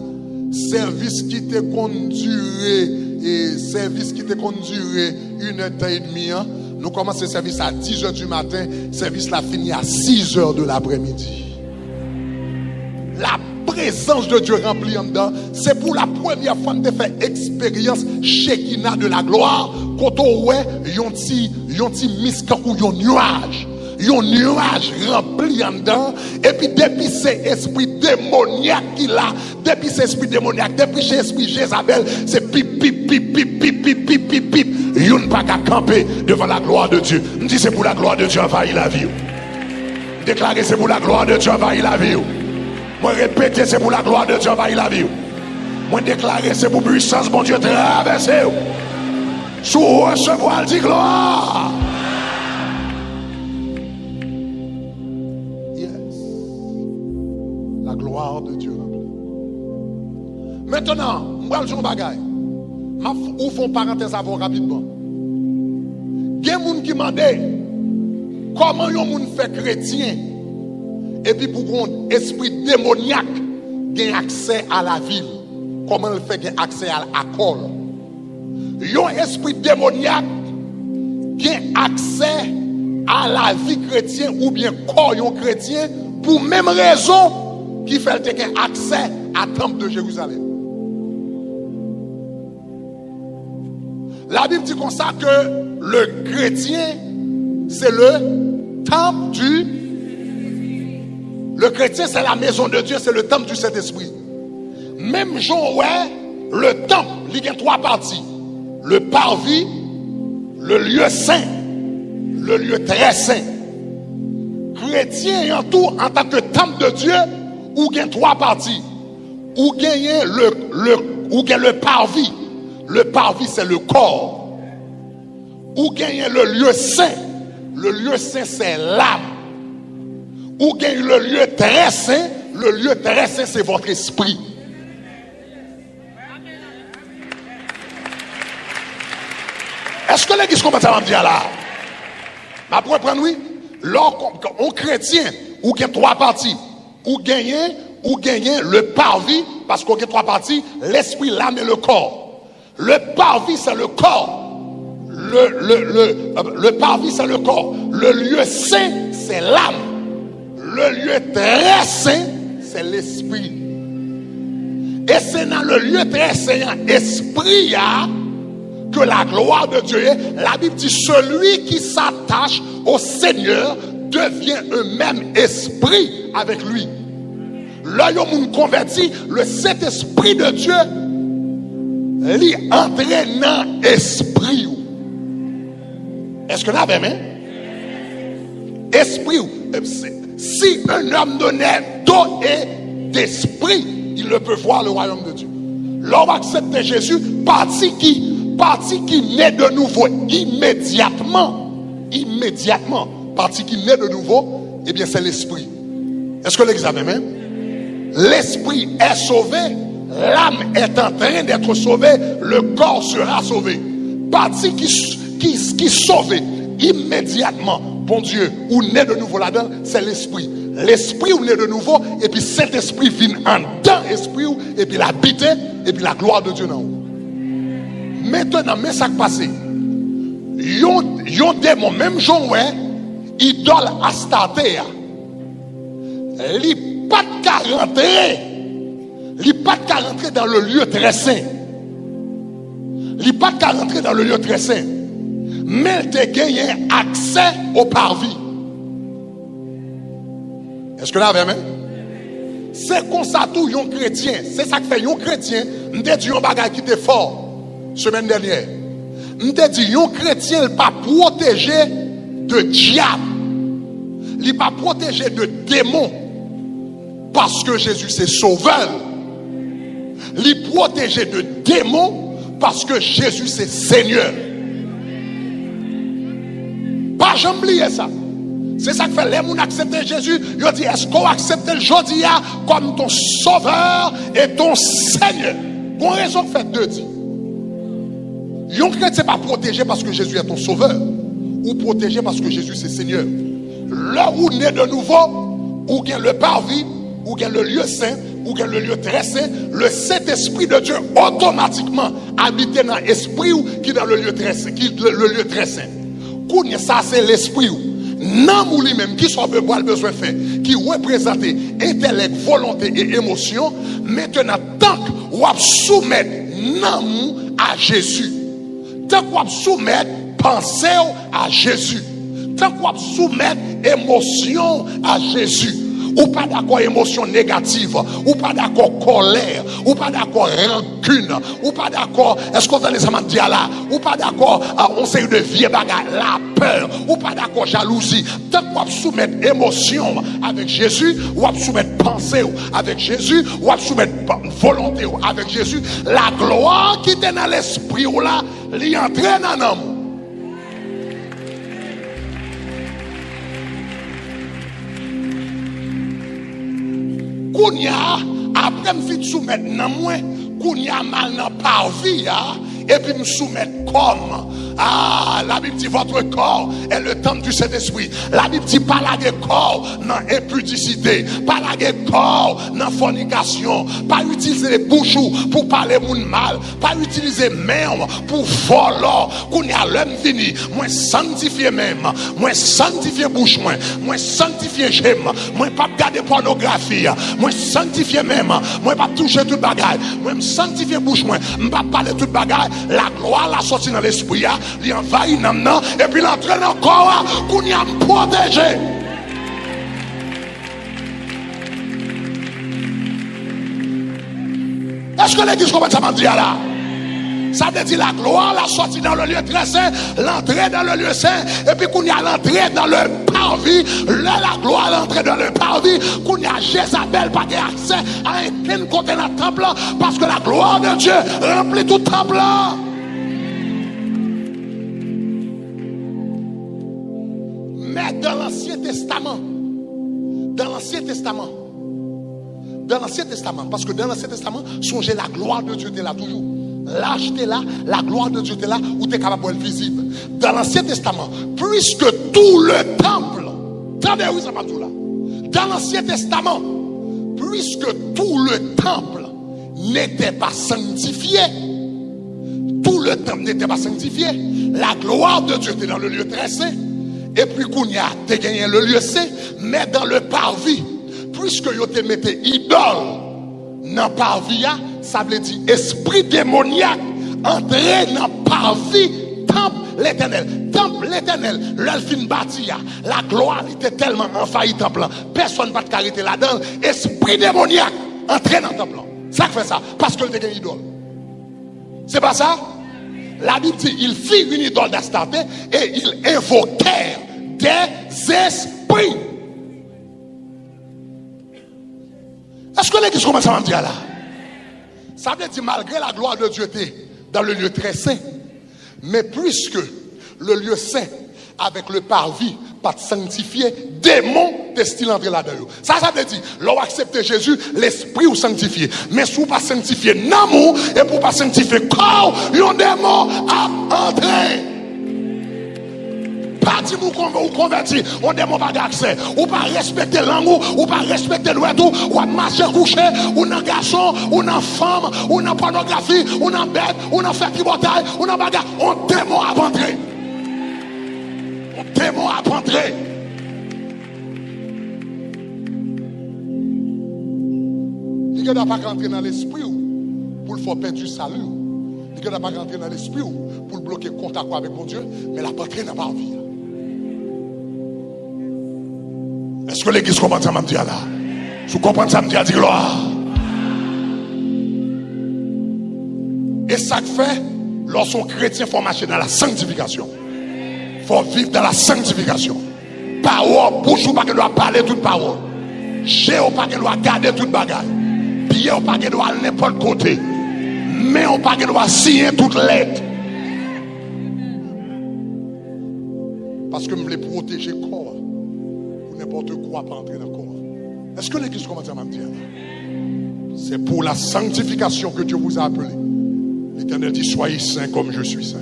Service qui te conduirait, et service qui te conduirait 1h30. Nous commençons le service à 10h du matin. Service là fini à 6h de l'après-midi. La présence de Dieu remplie en dedans. C'est pour la première fois que tu fais expérience Shekinah de la gloire. Quand on voit un petit misque ou un nuage rempli en dedans. Et puis depuis ces esprits démoniaques qu'il a, depuis ces esprits démoniaques, depuis ces esprits Jézabel, c'est pip, pip, pip, pip, pip, pip, pip, pip, pip. Ils n'ont pas qu'à camper devant la gloire de Dieu. Je dis c'est pour la gloire de Dieu envahir la vie. Déclarer c'est pour la gloire de Dieu envahir la vie. Moi répéter c'est pour la gloire de Dieu envahir la vie. Moi déclarer c'est pour puissance bon Dieu traverser. Sous recevoir dit gloire. Yes. La gloire de Dieu. Maintenant, moi je vais bagaille. Ou font parenthèse avant rapidement. Il y a des gens qui demandent comment un monde fait chrétien et puis pour un esprit démoniaque ait accès à la ville. Comment il fait accès à l'école. Un esprit démoniaque a accès à la vie chrétienne ou bien corps chrétien pour même raison qui fait accès à la temple de Jérusalem. La Bible dit comme ça que le chrétien, c'est le temple du... Le chrétien, c'est la maison de Dieu, c'est le temple du Saint-Esprit. Même genre, ouais, le temple, il y a 3 parties. Le parvis, le lieu saint, le lieu très saint. Chrétien en tout, en tant que temple de Dieu, ou il y a 3 parties. Ou il y a le parvis. Le parvis, c'est le corps. Ou gagne le lieu saint. Le lieu saint, c'est l'âme. Ou gagne le lieu très saint. Le lieu très saint, c'est votre esprit. Est-ce que l'église commence à me dire là? Ma pour prendre oui. Lorsqu'on chrétien, ou gagne 3 parties. Ou gagne le parvis, parce qu'on gagne 3 parties, l'esprit, l'âme et le corps. Le parvis, c'est le corps. Le parvis, c'est le corps. Le lieu saint, c'est l'âme. Le lieu très saint, c'est l'esprit. Et c'est dans le lieu très saint, esprit, que la gloire de Dieu est. La Bible dit, celui qui s'attache au Seigneur devient un même esprit avec lui. Là, il y a un converti, le Saint-Esprit de Dieu li entraînant esprit. Est-ce que vous avez aimé? Esprit. Si un homme donnait d'eau et d'esprit, il ne peut voir le royaume de Dieu. L'homme accepte Jésus, partie qui naît de nouveau immédiatement, partie qui naît de nouveau, eh bien c'est l'esprit. Est-ce que l'examen même? L'esprit est sauvé. L'âme est en train d'être sauvée, le corps sera sauvé. Partie qui sauve immédiatement, bon Dieu, ou naît de nouveau là-dedans, c'est l'esprit. l'esprit ou né de nouveau, et puis cet esprit vient en dedans esprit ou, et puis l'habite, et puis la gloire de Dieu dans vous. Maintenant, mais ça qui passe, yon démon, même Jean, ouais, idole Astarté, li pas de rentrer dans le lieu très saint. Li pas de rentrer dans le lieu très saint. Mais il te gagné accès au parvis. Est-ce que là, amen? C'est comme ça tout yon chrétien. C'est ça que fait yon chrétien. M'te dit yon bagay qui était fort semaine dernière. M'te dit yon chrétien il pas protégé de diable. Il pas protégé de démons. Parce que Jésus c'est sauveur. Il protégé de démons parce que Jésus c'est Seigneur. Pas jamais oublier ça. C'est ça que fait les gens accepter Jésus. Ils disent, est-ce qu'on accepte le jeudi comme ton sauveur et ton Seigneur? Qu'on raison fait deux dit. Yon chrétien pas protégé parce que Jésus est ton sauveur. Ou protégé parce que Jésus c'est Seigneur. Là où né de nouveau, ou bien le parvis, ou bien le lieu saint, ou bien le lieu très saint, le Saint-Esprit de Dieu automatiquement habite dans l'esprit ou qui est dans le lieu très saint. Le lieu très saint. Ça c'est l'esprit ou. Non, lui-même, qui soit besoin de faire, qui représente intellect, volonté et émotion, maintenant, tant qu'on soumettre non à Jésus, tant qu'on soumettre pensée à Jésus, tant qu'on soumettre émotion à Jésus, ou pas d'accord émotion négative, ou pas d'accord colère, ou pas d'accord rancune, ou pas d'accord, est-ce qu'on a les amants de là, ou pas d'accord, on sait de vieux bagages, la peur, ou pas d'accord jalousie, tant qu'on soumettre émotion avec Jésus, ou à soumettre pensée avec Jésus, ou à soumettre volonté avec Jésus, la gloire qui est dans l'esprit ou là, l'y entraîne en homme. Kounya, après me fit soumettre nan moi, kounya mal nan parvi et puis me soumettre comme la Bible dit votre corps est le temple du Saint-Esprit. La Bible dit pas la corps dans impudicité, pas la corps dans fornication, pas utiliser les bouches pour parler moun mal, pas utiliser main pour voler. Kounya l'homme fini, moi sanctifier même, moi sanctifier bouche moi sanctifier j'aime, moi pas regarder pornographie, moi sanctifier même, moi pas toucher tout bagage, moi me sanctifier bouche moi pas parler tout bagage, la gloire la sortie dans l'esprit il envahit maintenant et puis l'entraîne encore qu'on y a protégé. Est-ce que l'église commence à dire là? Ça veut dire la gloire la sortie dans le lieu très saint, l'entrée dans le lieu saint, et puis qu'on y a l'entrée dans le parvis, la gloire l'entrée dans le parvis, qu'on y a Jézabel pas accès à un plein côté dans le temple, parce que la gloire de Dieu remplit tout le temple. Mais dans l'Ancien Testament, parce que dans l'Ancien Testament, songez la gloire de Dieu était là toujours. Là, j'étais là, la gloire de Dieu était là, où tu es capable d'être visible. Dans l'Ancien Testament, puisque tout le temple, attendez, oui, ça va tout là. Dans l'Ancien Testament, puisque tout le temple n'était pas sanctifié, la gloire de Dieu était dans le lieu très saint. Et puis Kounia, tu as gagné le lieu saint, mais dans le parvis, puisque tu te mettais idole dans le parvis, ça veut dire esprit démoniaque entrer dans le parvis, temple l'éternel, l'elfine bâti, la gloire était tellement envahi le temple, personne ne va te arrêter là-dedans, esprit démoniaque entrer dans le temple. Ça fait ça, parce que tu as gagné idole. C'est pas ça? La Bible dit, il fit une idole d'Astarté et ils invoquèrent des esprits. Est-ce que l'église commence à me dire là? Ça veut dire, malgré la gloire de Dieu était dans le lieu très saint, mais puisque le lieu saint avec le parvis pas sanctifié, démon destinés entrer là-dedans. Ça veut dire, l'on accepte Jésus, l'esprit ou sanctifié. Mais si vous pas sanctifié l'amour et pour pas sanctifier corps, un démon a entré. pas dit ou converti, on démon pas d'accès. Ou pas respecter langue, ou pas respecter l'ouetou, ou marcher couché, ou un garçon, ou une femme, ou une pornographie, ou une bête, ou une fait pivotage, ou une bagarre. On démon à rentrer. On démon à rentrer. Il ne doit pas rentrer dans l'esprit pour le faire perdre du salut. Il ne doit pas rentrer dans l'esprit pour bloquer le contact avec mon Dieu, mais la rentrer dans ma vie. Est-ce que l'église comprend ça, me là? Si vous comprenez ça, me dit gloire. Et ça fait, lorsqu'on chrétien faut marcher dans la sanctification. Il faut vivre dans la sanctification. Parole, bouche ou pas qu'elle doit parler toute parole. J'ai ou pas qu'elle doit garder toute bagaille. Pied ou pas qu'elle doit aller n'importe côté. Mais ou pas qu'elle doit signer toute lettre. Parce que je me les protéger le corps. Pour n'importe quoi pas entrer dans le corps. Est-ce que l'église commence à me dire? C'est pour la sanctification que Dieu vous a appelé. L'Éternel dit, soyez saints comme je suis saint.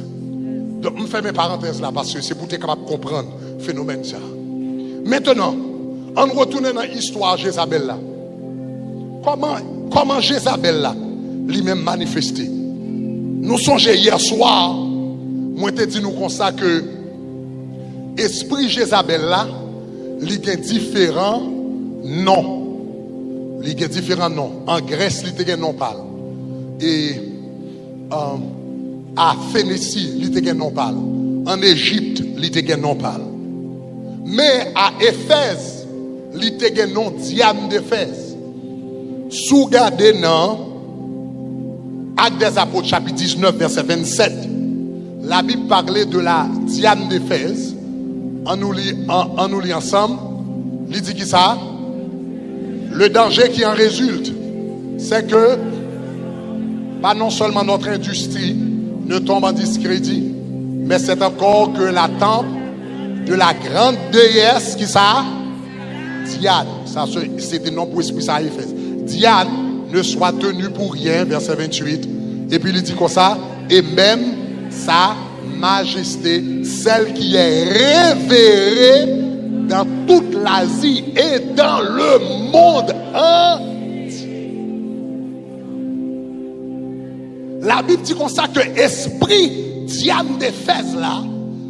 Donc, je fais mes parenthèses là parce que c'est pour être capable de comprendre le phénomène ça. Maintenant, on retourne dans l'histoire de Jézabel là. Comment Jézabel là, lui-même manifesté? Nous songeons hier soir, moi te dit nous comme ça que esprit Jézabel là, il y a différents noms. Il y a différents noms. En Grèce, il y a un nom parle. Et à Phénicie, il y a un nom parle. En Égypte, il y a un nom parle. Mais à Éphèse, il y a un nom Diane d'Éphèse. Sous regardez dans Actes des Apôtres, chapitre 19, verset 27, la Bible parlait de la Diane d'Éphèse. On nous lit ensemble. Il dit qui ça? Le danger qui en résulte, c'est que pas non seulement notre industrie ne tombe en discrédit, mais c'est encore que la temple de la grande déesse qui ça? Diane. Ça, c'était non pour esprit ça à Éphèse. Diane ne soit tenue pour rien, verset 28. Et puis il dit comme ça, et même sa majesté, celle qui est révérée dans toute l'Asie et dans le monde entier. La Bible dit comme ça que esprit Diane d'Éphèse là,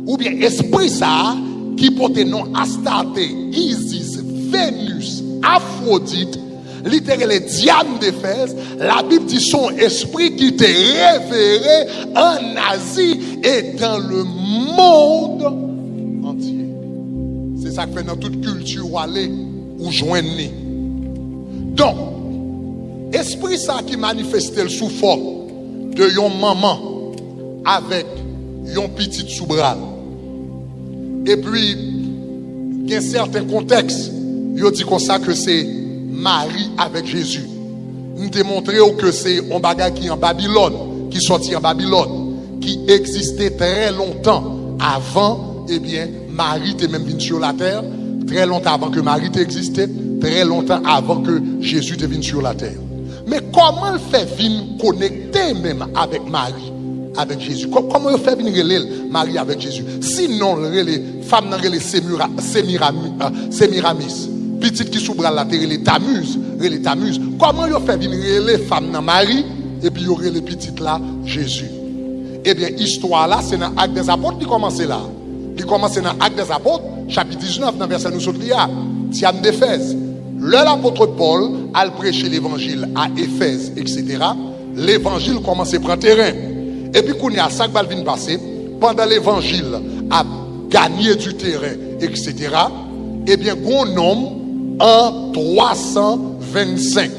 ou bien esprit ça, qui porte nom Astarté, Isis, Vénus, Aphrodite, littéralement Diane d'Éphèse, la Bible dit son esprit qui était révéré en Asie et dans le monde entier. C'est ça que fait dans toute culture où aller ou joindre. Donc, esprit ça qui manifestait sous forme de yon maman avec yon petite sous bras. Et puis, il y a un certain contexte, il dit comme ça que c'est Marie avec Jésus. Nous démontré que c'est un bagage qui est en Babylone, qui sortit en Babylone, qui existait très longtemps avant, eh bien, Marie était même venue sur la terre, très longtemps avant que Marie existait, très longtemps avant que Jésus était venu sur la terre. Mais comment le fait venir connecter même avec Marie, avec Jésus? Comment le fait venir Marie avec Jésus? Sinon, les femmes n'ont les Sémiramis. Petite qui s'ouvre la terre, les Tammuz. Comment ils fait venir les femmes dans Marie et puis il y aurait les petites là, Jésus? Eh bien, histoire là, c'est dans l'Acte des Apôtres qui commence là. Il commence dans l'Acte des Apôtres, chapitre 19, dans verset nous sommes là. Diane d'Éphèse. L'apôtre Paul a prêché l'évangile à Éphèse, etc. L'évangile commence à prendre terrain. Et puis, quand il y a ça qui va passer, pendant l'évangile a gagné du terrain, etc. Eh bien, un homme en 325.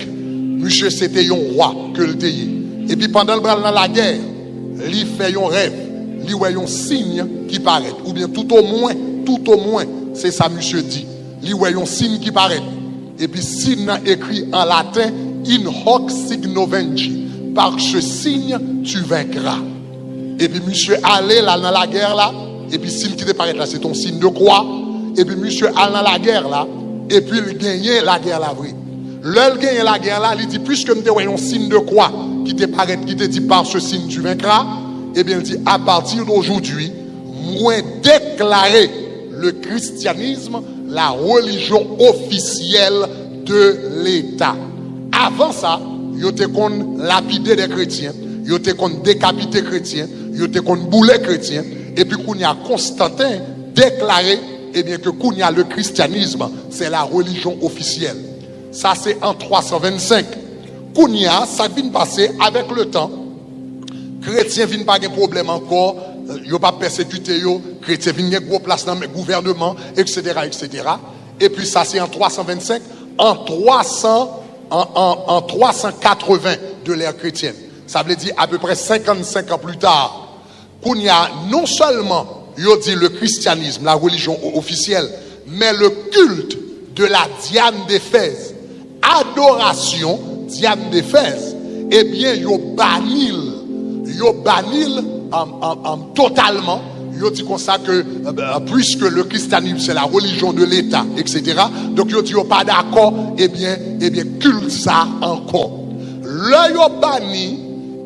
Monsieur, c'était un roi que le pays. Et puis, pendant le bras dans la guerre, il fait un rêve, il voit un signe qui paraît. Ou bien, tout au moins, c'est ça, monsieur dit. Il voit un signe qui paraît. Et puis, signe écrit en latin, in hoc signo venci. Par ce signe, tu vaincras. Et puis, monsieur, allez là dans la guerre là. Et puis, signe qui te paraît là, c'est ton signe de croix. Et puis, monsieur, allez dans la guerre là. Et puis, il gagne la guerre là, vrai. L'heure gagne la guerre là, il dit, puisque tu as un signe de croix qui te paraît, qui te dit, par ce signe, tu vaincras. Et bien, il dit, à partir d'aujourd'hui, moi déclaré le christianisme la religion officielle de l'État. Avant ça, ils étaient qu'on lapidé des chrétiens, ils étaient qu'on décapité chrétiens, ils étaient qu'on boulé chrétiens, et puis qu'on y a Constantin déclaré, eh bien que qu'on y a le christianisme, c'est la religion officielle. Ça c'est en 325. Qu'on y a, ça vient passer avec le temps. Chrétiens viennent pas de problème encore, ils pas persécuté yo, chrétiens viennent de gros place dans le gouvernement, etc., etc. Et puis ça c'est en 325, en 380 de l'ère chrétienne. Ça veut dire à peu près 55 ans plus tard, qu'on y a non seulement, yo dit le christianisme, la religion officielle, mais le culte de la Diane d'Éphèse, adoration Diane d'Éphèse, eh bien yo banil totalement. Yo dit comme ça que puisque le christianisme c'est la religion de l'État, etc. Donc yo dit yo pas d'accord, eh bien culte ça encore. Le yo banni,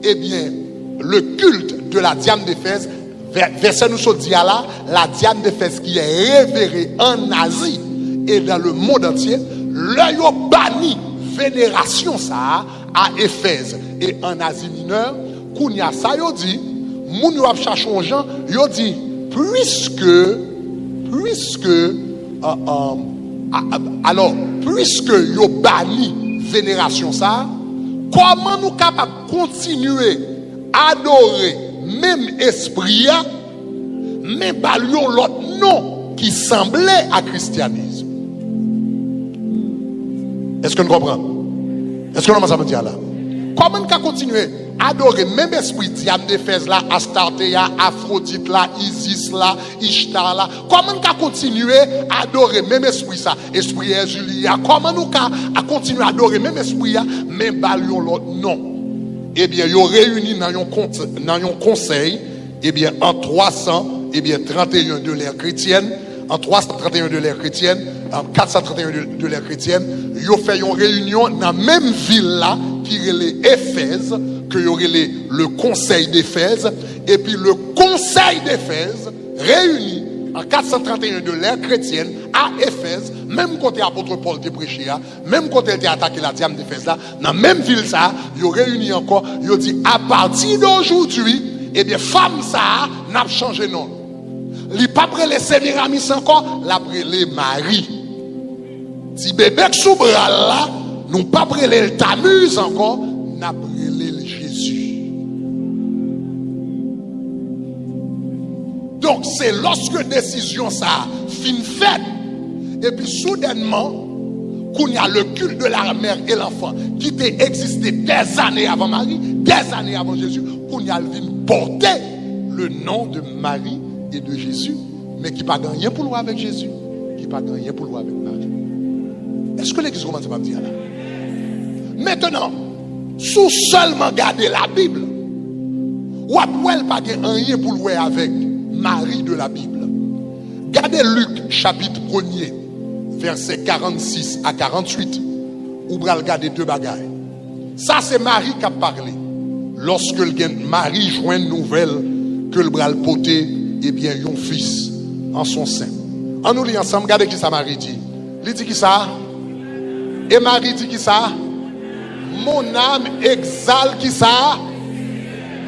eh bien le culte de la Diane d'Éphèse, verset nous so dit là, la Diane d'Éphèse qui est révérée en Asie et dans le monde entier, le yo banni vénération ça à Éphèse et en Asie mineure. Kounya ça yo dit moun yo ap cherche on gens yo dit puisque yo banni vénération ça, comment nous capable continuer à adorer même esprit mais balion l'autre nom qui semblait à christianisme? Est-ce que nous comprenons? Est-ce que nous avons dit là? Comment nous continuer à adorer même esprit Diane d'Éphèse là, Astartéa, Aphrodite là, Isis là, Ishtar là? Comment nous continuer à adorer même esprit ça, esprit Julia? Comment nous continuer à adorer même esprit là, même balion l'autre non? Eh bien, ils ont réuni dans un conseil, eh bien, en 331 de l'ère chrétienne, en 331 de l'ère chrétienne, en 431 de l'ère chrétienne, ils ont fait une réunion dans la même ville là, qui est Éphèse, que y aurait le conseil d'Éphèse, et puis le conseil d'Éphèse réuni en 431 de l'ère chrétienne à Éphèse, même quand l'apôtre Paul était prêché, même quand il était attaqué la Diane d'Éphèse là, dans la même ville ça, ils ont réuni encore, ils ont dit à partir d'aujourd'hui, eh bien, femme ça n'a pas changé non. Il n'a pas pris les Sémiramis encore, il a pris les Marie. Si bébé sous bras là, nous pas pris les Tammuz encore, n'a pris les Jésus. Donc c'est lorsque décision ça fin faite, et puis soudainement, qu'on y a le culte de la mère et l'enfant qui était existé des années avant Marie, des années avant Jésus, qu'on y a porté le nom de Marie et de Jésus, mais qui n'a pas gagné pour nous avec Jésus, qui n'a pas gagné pour nous avec Marie. Est-ce que l'église commence à me dire là? Maintenant, sous seulement garder la Bible, ou après pas rien pour louer avec Marie de la Bible. Gardez Luc chapitre 1er, versets 46 à 48, ou bral garder deux bagailles. Ça c'est Marie qui a parlé. Lorsque Marie joint une nouvelle que le bral poté, eh bien, un fils en son sein. En nous lit ensemble, regardez qui ça Marie dit. Il dit qui ça? Et Marie dit qui ça? Mon âme exalte qui ça?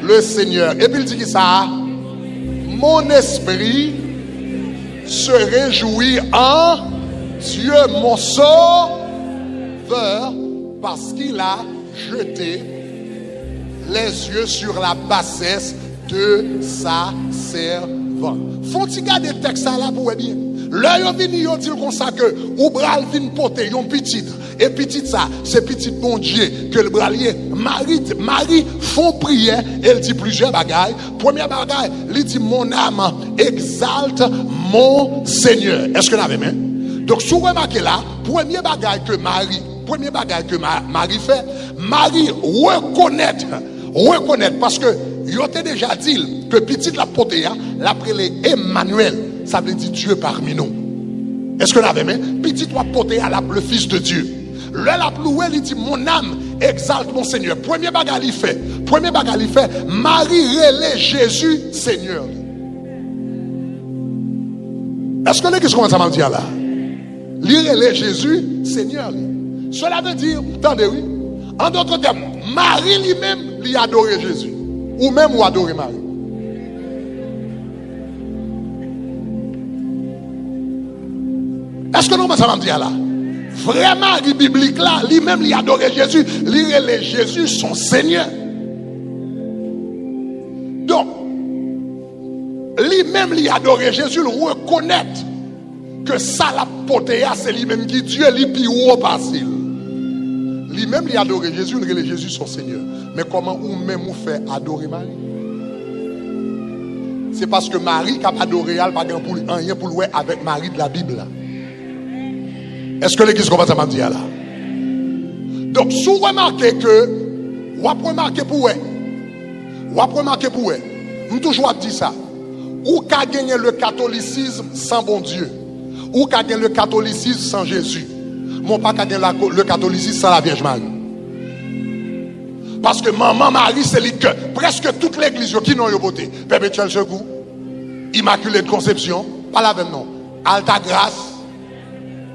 Le Seigneur. Et puis il dit qui ça? Mon esprit se réjouit en Dieu mon sauveur parce qu'il a jeté les yeux sur la bassesse de sa servante. Faut-il garder le texte là pour bien? Là, ils viennent dire comme ça que ou bral vient porter yon petite et petite ça, c'est petite bon Dieu que le bralier Marie font prière, elle dit plusieurs bagailles. Première bagaille, elle dit mon âme exalte mon Seigneur. Est-ce que vous l'avez même? Donc, si vous remarquez là, premier bagaille que Marie fait, Marie reconnaît parce que il a déjà dit que petite la portée, l'appelé Emmanuel, ça veut dire Dieu parmi nous. Est-ce que vous l'avez même? Petite la portée, le Fils de Dieu. La ploué, il dit mon âme exalte mon Seigneur. Premier bagage il fait, Marie relève Jésus Seigneur. Est-ce que l'église commence à me dire là? Lire Jésus, Seigneur. Cela veut dire, attendez, oui. En d'autres termes, Marie lui-même, lui adorait Jésus. Ou même ou adorer Marie. Est-ce que nous commençons à me dire là? Vraiment, le biblique là, lui-même, lui adorait Jésus. Lire Jésus, son Seigneur. Donc, lui-même, lui adorait Jésus, le reconnaître que ça la potéa, c'est lui-même qui Dieu, lui puis ou facile. Lui-même, lui adorait Jésus, le Jésus son Seigneur. Mais comment ou même vous fait adorer Marie? C'est parce que Marie qui a adoré, elle n'a pas rien pour louer avec Marie de la Bible. Est-ce que l'église commence à me dire là? Donc, si vous remarquez que, vous remarquez pour je toujours dit ça. Ou qu'a gagné le catholicisme sans bon Dieu, ou qu'a gagné le catholicisme sans Jésus. Mon pas qu'a gagné le catholicisme sans la Vierge Marie. Parce que maman Marie, c'est que presque toute l'église qui n'ont pas voté. Perpétuel Secours, Immaculée de Conception, pas la même nom. Alta Grâce,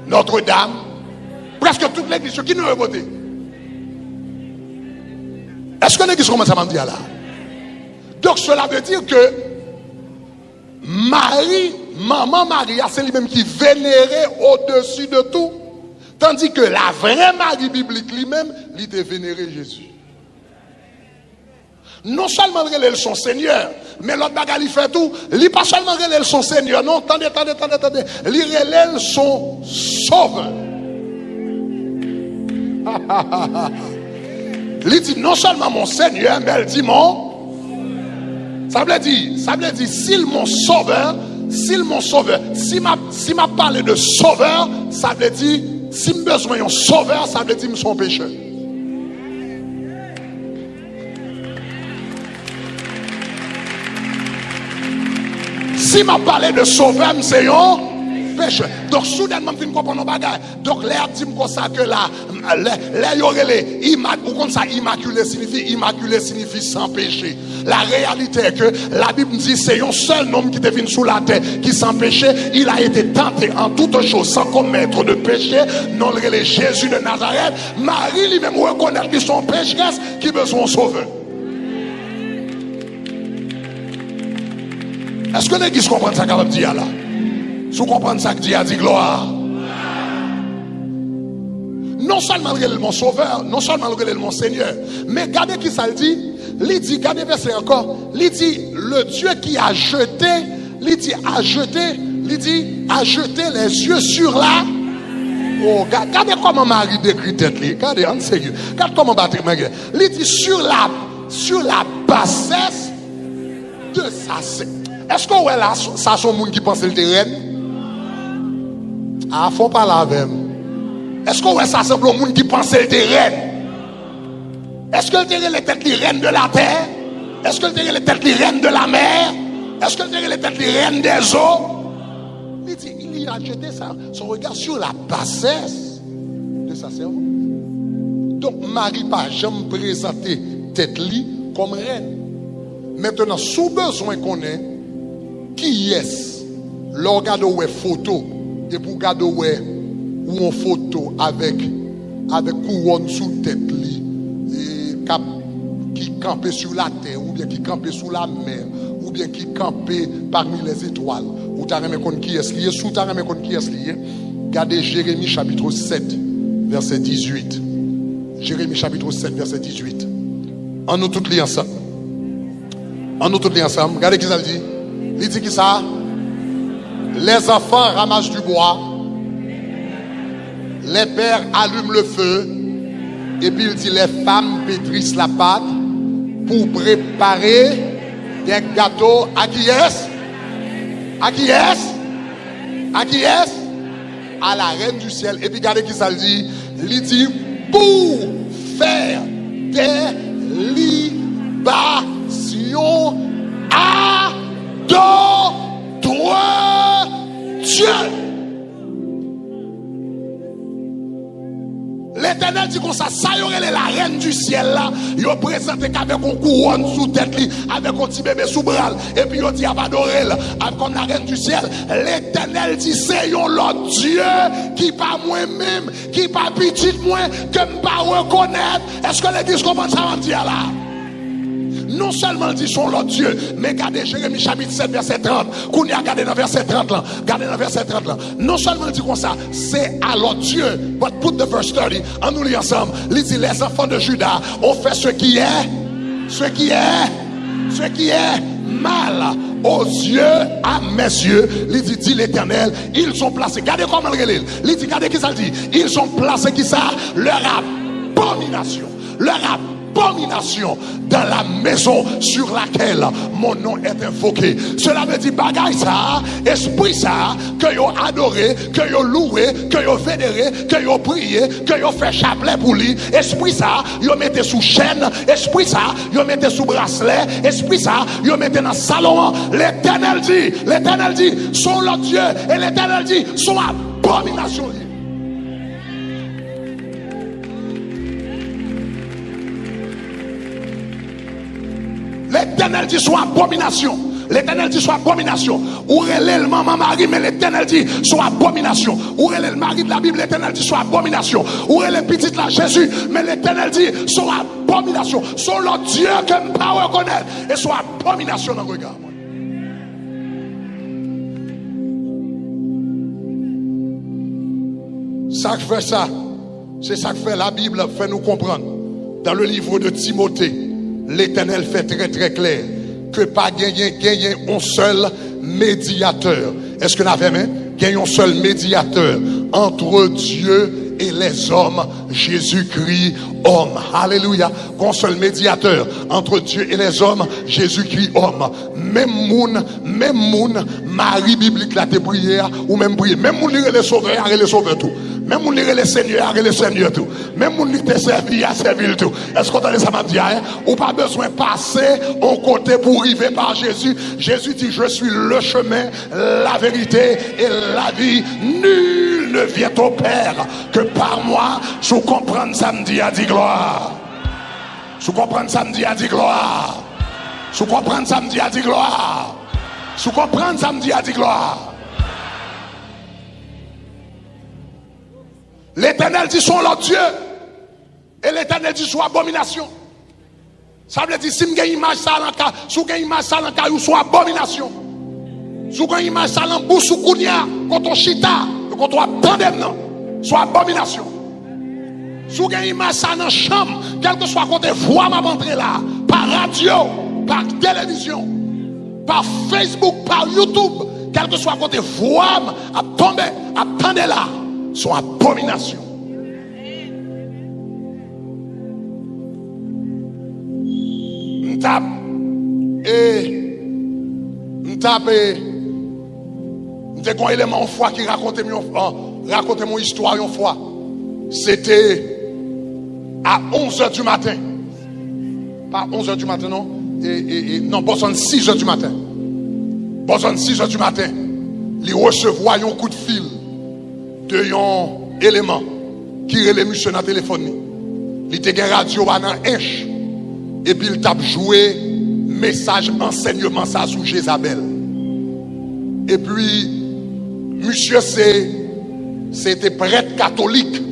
Notre-Dame, presque toute l'église qui n'ont pas voté. Est-ce que l'église commence à me dire là? Donc cela veut dire que Marie, maman Maria, c'est lui-même qui vénérait au-dessus de tout. Tandis que la vraie Marie biblique lui-même, lui était vénéré Jésus. Non seulement elle son Seigneur, mais l'autre bagarre il fait tout. Il pas seulement elle son Seigneur, non, attendez. Il relève son Sauveur. Il dit non seulement mon Seigneur, mais elle dit mon. Ça veut dire, s'il mon Sauveur, si m'a parlé de Sauveur, ça veut dire, si m'a besoin d'un Sauveur, ça veut dire son pécheur. Si m'a parlé de Sauveur, c'est un pécheur. Donc, soudainement, je comprends nos bagages. Donc, l'air dit comme ça que là, l'air y aurait les immaculé signifie sans péché. La réalité est que la Bible dit c'est un seul homme qui est venu sous la terre qui sans péché, il a été tenté en toutes choses sans commettre de péché, non le Jésus de Nazareth. Marie lui-même reconnaît que son pécheresse qui besoin de sauveur. Est-ce que l'église comprend ça qu'il dit là? Si vous comprenez ça que Dieu a dit gloire. Non seulement le mon sauveur, non seulement le mon Seigneur, mais regardez qui ça le dit. Il dit, regardez verset encore. Il dit, le Dieu qui a jeté, il dit, a jeté les yeux sur la. Oh, regardez comment Marie décrit tête. Regardez, en sérieux. Regardez comment battre Marie. Il dit, sur la bassesse de sa. Est-ce qu'on voit là, ça sont gens qui pensent que le reine? Ah, faut pas la même. Est-ce qu'on voit ça, c'est un monde qui pense que le reine? Est-ce que le terrain est peut-être les reines de la terre? Est-ce que le terrain est peut-être les reines de la mer? Est-ce que le terrain est peut-être les reines des eaux? Il dit, il a jeté son regard sur la bassesse de sa servante. Donc, Marie n'a jamais présenté tête li comme reine. Maintenant, sous besoin qu'on ait, qui est-ce? L'on regarde une photo, et pour regarder une photo avec couronne sous tête li. Qui campait sur la terre, ou bien qui campait sous la mer, ou bien qui campait parmi les étoiles. Ou t'as remis compte qui est lié, sous t'as remis compte qui est lié. Regardez Jérémie chapitre 7, verset 18. Jérémie chapitre 7, verset 18. En nous tous liés ensemble. Regardez qui ça dit. Il dit qui ça? Les enfants ramassent du bois. Les pères allument le feu. Et puis il dit les femmes pétrissent la pâte pour préparer des gâteaux. À qui est-ce? À qui est-ce? À qui est-ce? À la reine du ciel. Et puis regardez qui ça dit. Il dit pour faire des libations à d'autres dieux. Les l'Éternel dit comme ça y aurait la reine du ciel là, il présente avec un couronne sous tête, avec un petit bébé sous bras, et puis il dit à adorer comme la reine du ciel. L'Éternel dit c'est l'autre Dieu qui pas moi-même, qui pas petit moi, que me pas reconnaître. Est-ce que l'Église comprend ça en dire là? Non seulement dit son l'autre Dieu, mais regardez Jérémie chapitre 7 verset 30. Qu'on y a regardé dans verset 30 là. Regardez dans verset 30 là. Non seulement dit comme ça, c'est à l'autre Dieu. But put the verse 30. En nous lit ensemble. Il dit les enfants de Juda ont fait ce qui est mal aux yeux, à mes yeux. Il dit l'Éternel, ils sont placés. Regardez comment il dit. Il dit, regardez qui ça dit. Ils sont placés qui ça? Leur abomination. Leur abomination dans la maison sur laquelle mon nom est invoqué. Cela veut dire bagaille ça, esprit ça, que yo adoré, que yo loué, que yo vénéré, que yo prié, que yo fait chapelet pour lui. Esprit ça, yo mettez sous chaîne. Esprit ça, yo mettez sous bracelet. Esprit ça, yo mettez dans salon. L'Éternel dit, son leur Dieu, et l'Éternel dit, son abomination. L'Éternel dit soit abomination. L'Éternel dit soit abomination. Ou relève le maman Marie, mais l'Éternel dit soit abomination. Ou relève le mari de la Bible, l'Éternel dit soit abomination. Ou relève le petit de la Jésus, mais l'Éternel dit soit abomination. Son l'autre Dieu que je ne peux pas reconnaître. Et soit abomination dans le regard. Ça qui fait ça, c'est ça que fait la Bible, fait nous comprendre. Dans le livre de Timothée, l'Éternel fait très très clair que pas gagner un seul médiateur. Est-ce que nous avons gagné un seul médiateur entre Dieu et les hommes, Jésus-Christ homme. Alléluia. Un seul médiateur entre Dieu et les hommes, Jésus-Christ homme. Même moun, Marie biblique la te prière ou même prier. Même moun lire les sauveurs, les sauveurs tout. Même moun lire les seigneurs, les seigneurs tout. Même moun li te servi à servir tout. Est-ce qu'on entend ça m'a dit hein? Ou pas besoin de passer au côté pour arriver par Jésus. Jésus dit je suis le chemin, la vérité et la vie. Nul ne vient au Père que par moi. Sous comprendre samedi a dit gloire. Sous comprendre samedi a dit gloire. Sous comprendre samedi a dit gloire. Sous comprendre samedi a dit gloire. L'Éternel dit son leur Dieu. Et l'Éternel dit soit abomination. Ça veut dire si vous avez une image ça dans le cas, si vous avez une image ça dans le cas, vous soit abomination. Si vous avez une image ça dans le bouche ou kounia, quand on chita, quand on attendait non, soit abomination. Si vous avez une image ça dans la chambre, quel que soit côté voix m'a entré là, par radio, par télévision, par Facebook, par YouTube, quel que soit côté voix à tomber, attendez là, soit abomination. M'tape m'te un élément en foi qui racontait mon histoire une fois. C'était à 11h du matin. Pas 11h du matin non. Non, besoin 6h du matin. Besoin 6h du matin. Il recevoir un coup de fil de un élément qui relève monsieur dans le téléphone. Il était un radio dans Inch. Et puis il t'a joué message enseignement ça sous Jézabel. Et puis monsieur c'était prêtre catholique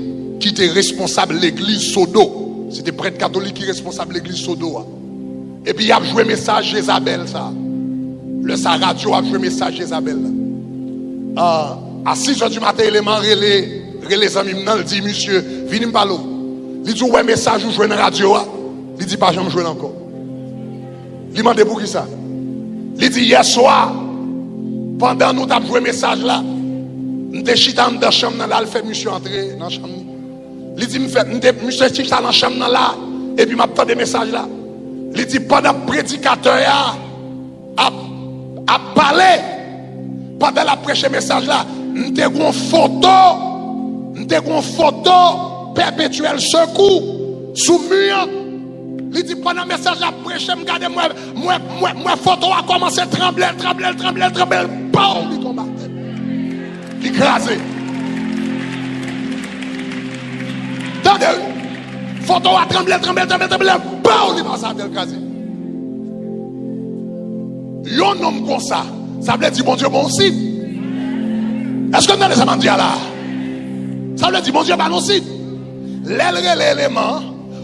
qui était responsable de l'église Sodo. C'était prêtre catholique qui était responsable de l'église Sodo. Et puis il a joué message Jézabel ça. Sa radio a joué message Jézabel. À 6h du matin, l'élément relais les amis il dit monsieur, venez me parler. Il dit ouais message ou jouer dans la radio. Il dit pas jamais jouer encore. Il m'a demandé pour qui ça. Il dit hier soir pendant nous avons joué message là, nous avons chita dans la chambre là, il fait monsieur entrer dans la chambre. Il dit monsieur chita dans la chambre là et puis m'a entendu des messages là. Il dit pendant prédicateur a parlé pendant la prêche message là, nous avons une photo perpétuelle secours sous mur. Il dit pendant le message la prêche me garde moi photo a commencé à trembler. Bon, il tombe. Il crasé. Dans Regardez, photo a tremblé, bon, il va ça tel casier. Yon homme comme ça veut dire bon Dieu bon aussi. Est-ce que vous avez ça dit là? Ça veut dire bon Dieu pas non si. L'élément,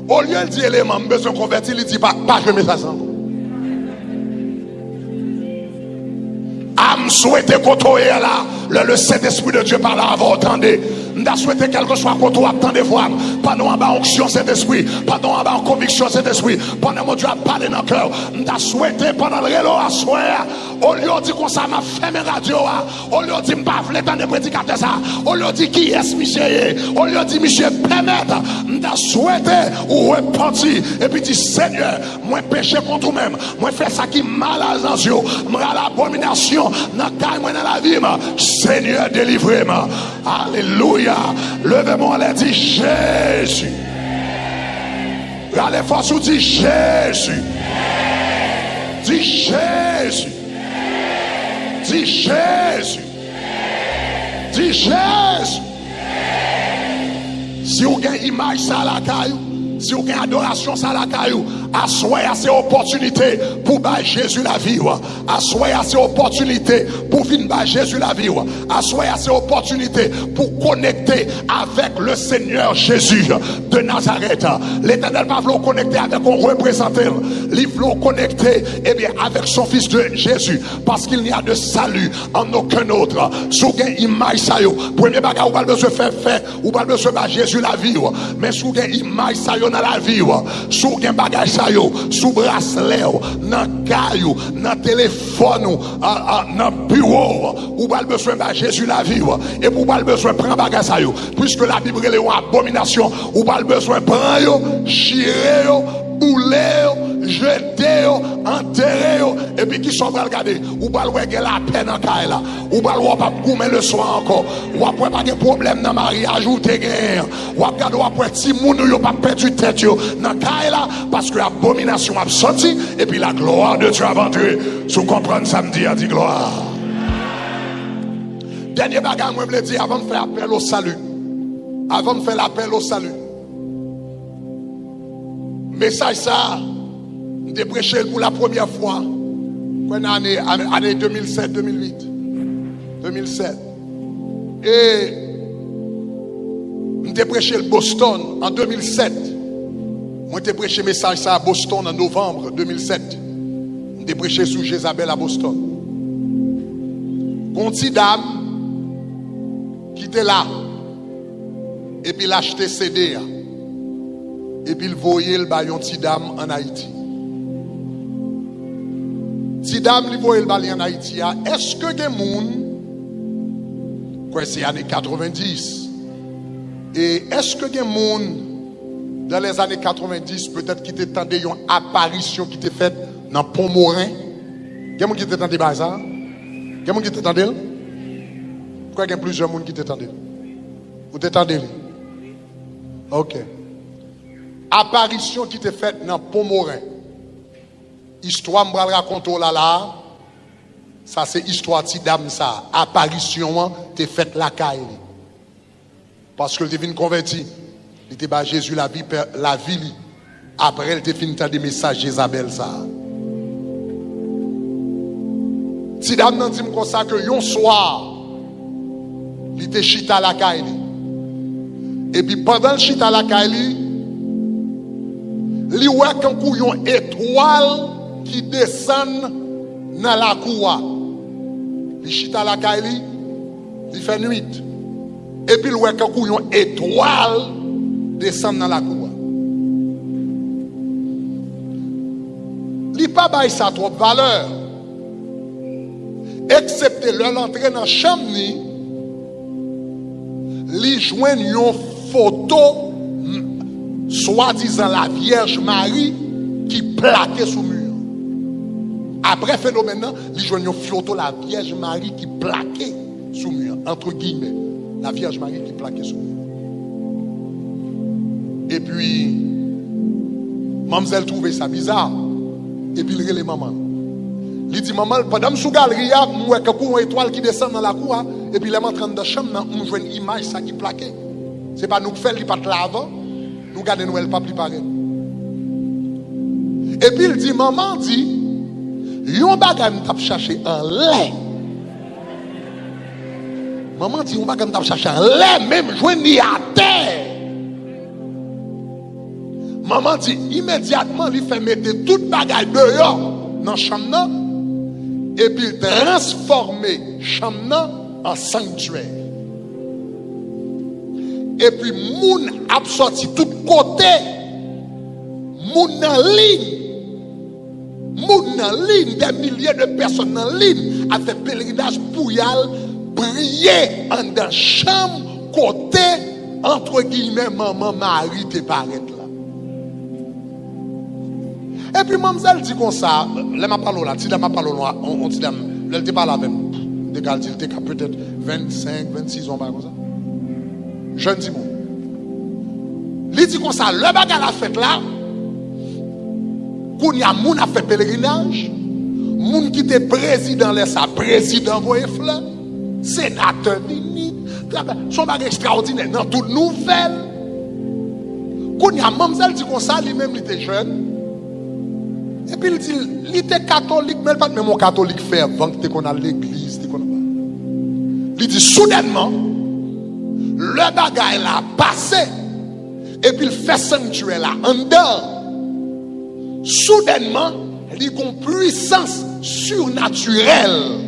au lieu de dire élément, besoin de convertir, il dit pas je mets ça sans. Âme souhaité côtoyer là, le Saint-Esprit de Dieu par là avant entendez. Nous souhaité quelque soit qu'on doit attendre voir. Pendant en bas onction Saint-Esprit, pendant en bas conviction Saint-Esprit, pendant mon Dieu a parlé dans le cœur. Nous souhaité pendant le rélo à soir. Au lieu de dire qu'on ça m'a fait mes radios, au lieu de dire pas vle tant de prédicateurs ça, au lieu de dire qui est monsieur, au lieu de dire monsieur permettre, nous souhaité ou repentir et puis dire Seigneur, moi péché contre moi-même, moi fait ça qui mal à Zanzio, moi l'abomination dans la vie, Seigneur délivrez-moi. Alléluia. Levez-moi et dit Jésus. Allez force ou dit Jésus. Dis Jésus. Dis Jésus. Dis Jésus. Si vous avez une image ça la caillou, si vous avez une adoration ça la caillou, assoyez à ces opportunités pour battre Jésus la vie. Assoyez à ces opportunités pour venir battre Jésus la vie. Assoyez à ces opportunités pour connecter avec le Seigneur Jésus de Nazareth. L'Éternel va vous connecter avec un représentant. Il va connecter avec son fils de Jésus. Parce qu'il n'y a de salut en aucun autre. Si vous avez une image ça, premier bagage, vous avez besoin de faire, vous avez besoin de battre Jésus la vie. Mais si vous avez une image ça dans la vie, si vous avez un bagage ça, sous bracelet, dans caillou, dans téléphone, dans bureau, ou pas besoin de Jésus la vie, et pour pas besoin de prendre bagage ça, puisque la Bible est une abomination, ou pas besoin de prendre, chier, bouler, jeter, enterrer, et puis qui sont pas regarder, ou pas le la peine en caille là, ou pas pas coumer le soir encore, ou après pas de problème dans mariage ou te gain, ou après petit moun yo pas perdu tête yo dans caille là, parce que l'abomination a sorti, et puis la gloire de Dieu a vendu. Si vous comprenez samedi a dit gloire. Dernier bagage, moi je veux dire avant de faire appel au salut. Avant de faire l'appel au salut. Message ça, j'ai prêché pour la première fois. Année 2007-2008. 2007. Et j'ai prêché le Boston en 2007. Moi j'ai prêché message ça à Boston en novembre 2007. J'ai prêché sous Jézabel à Boston. Une dame qui était là. Et puis il a acheté CD. Et puis il voyait le baillon de dame en Haïti. Si dame il voyait le baillon en Haïti, est-ce que des gens, quoi c'est années 90, et est-ce que des gens dans les années 90 peut-être qui t'entendaient une apparition qui était faite dans Pont-Morin? Il y a des gens qui t'entendaient ça? Il y a des gens qui t'entendaient? Pourquoi il y a plusieurs gens qui t'entendaient? Vous t'entendez? Ok. Apparition qui était faite dans Pont-Morin. Histoire, je vais raconter là. Ça, c'est histoire de dame, ça. Apparition, t'es faite la caille. Parce que tu es venu converti. Il était bas Jésus la vie. Après, elle était fini des messages Jézabel, ça. Si dame nan dit comme ça que yon soir, il était chita la caille. Et puis pendant le chita la caille, il voit qu'un coup yon étoile qui descend dans la cour. Il chita la caille, il fait nuit. Et puis il voit qu'un coup yon étoile descend dans la cour. Il pas bail ça trop de valeur. Excepté l'entrée dans la chambre, il joint une photo, soi-disant la Vierge Marie, qui plaquait sous le mur. Après phénomène, il joint une photo, la Vierge Marie qui plaquait sous le mur, entre guillemets. La Vierge Marie qui plaquait sous le mur. Et puis, mademoiselle trouvait ça bizarre. Et puis, il relève maman. Il dit, maman, pendant que je suis galerie, je vois une étoile qui descend dans la cour. Et puis, il est en train de chambre, je vois une image ça qui plaquait. Ce n'est pas nous qui faisons, il pas de l'avant. nous gardons Noël pas plus pareil. Et puis il dit, maman dit, yon bagay m'tap chercher en lait. Maman dit, yon bagay m'tap chercher en lait, même joindre à terre. Maman dit, immédiatement, il fait mettre toute bagay dehors dans la chambre, et puis transformer la chambre en sanctuaire. Et puis, moun a sorti tout côté, moun en ligne. Moun en ligne, des milliers de personnes en ligne, a fait pèlerinage pour y aller prier en dans chambre, côté, entre guillemets, maman Marie te paraît là. Et puis, mademoiselle dit comme ça, là, ma parole là, si là, ma parole là, on dit, elle te parle avec nous. Dégal, il était peut-être 25, 26 ans, comme ça. Jeune dis moi. Il dit comme ça, le bagage la fête là, qu'on y a moun a fait pèlerinage, moun qui était président là, ça président voyez fleur, sénateur vini, son bagage extraordinaire dans toute nouvelle. Qu'on y a mademoiselle dit comme ça, lui-même il était jeune. Et puis il dit, il était catholique, mais pas même un catholique fervent, qu'on a l'église, il dit soudainement, le bagage l'a passé, et puis il fait sanctuaire là, en dedans. Soudainement, il y a une puissance surnaturelle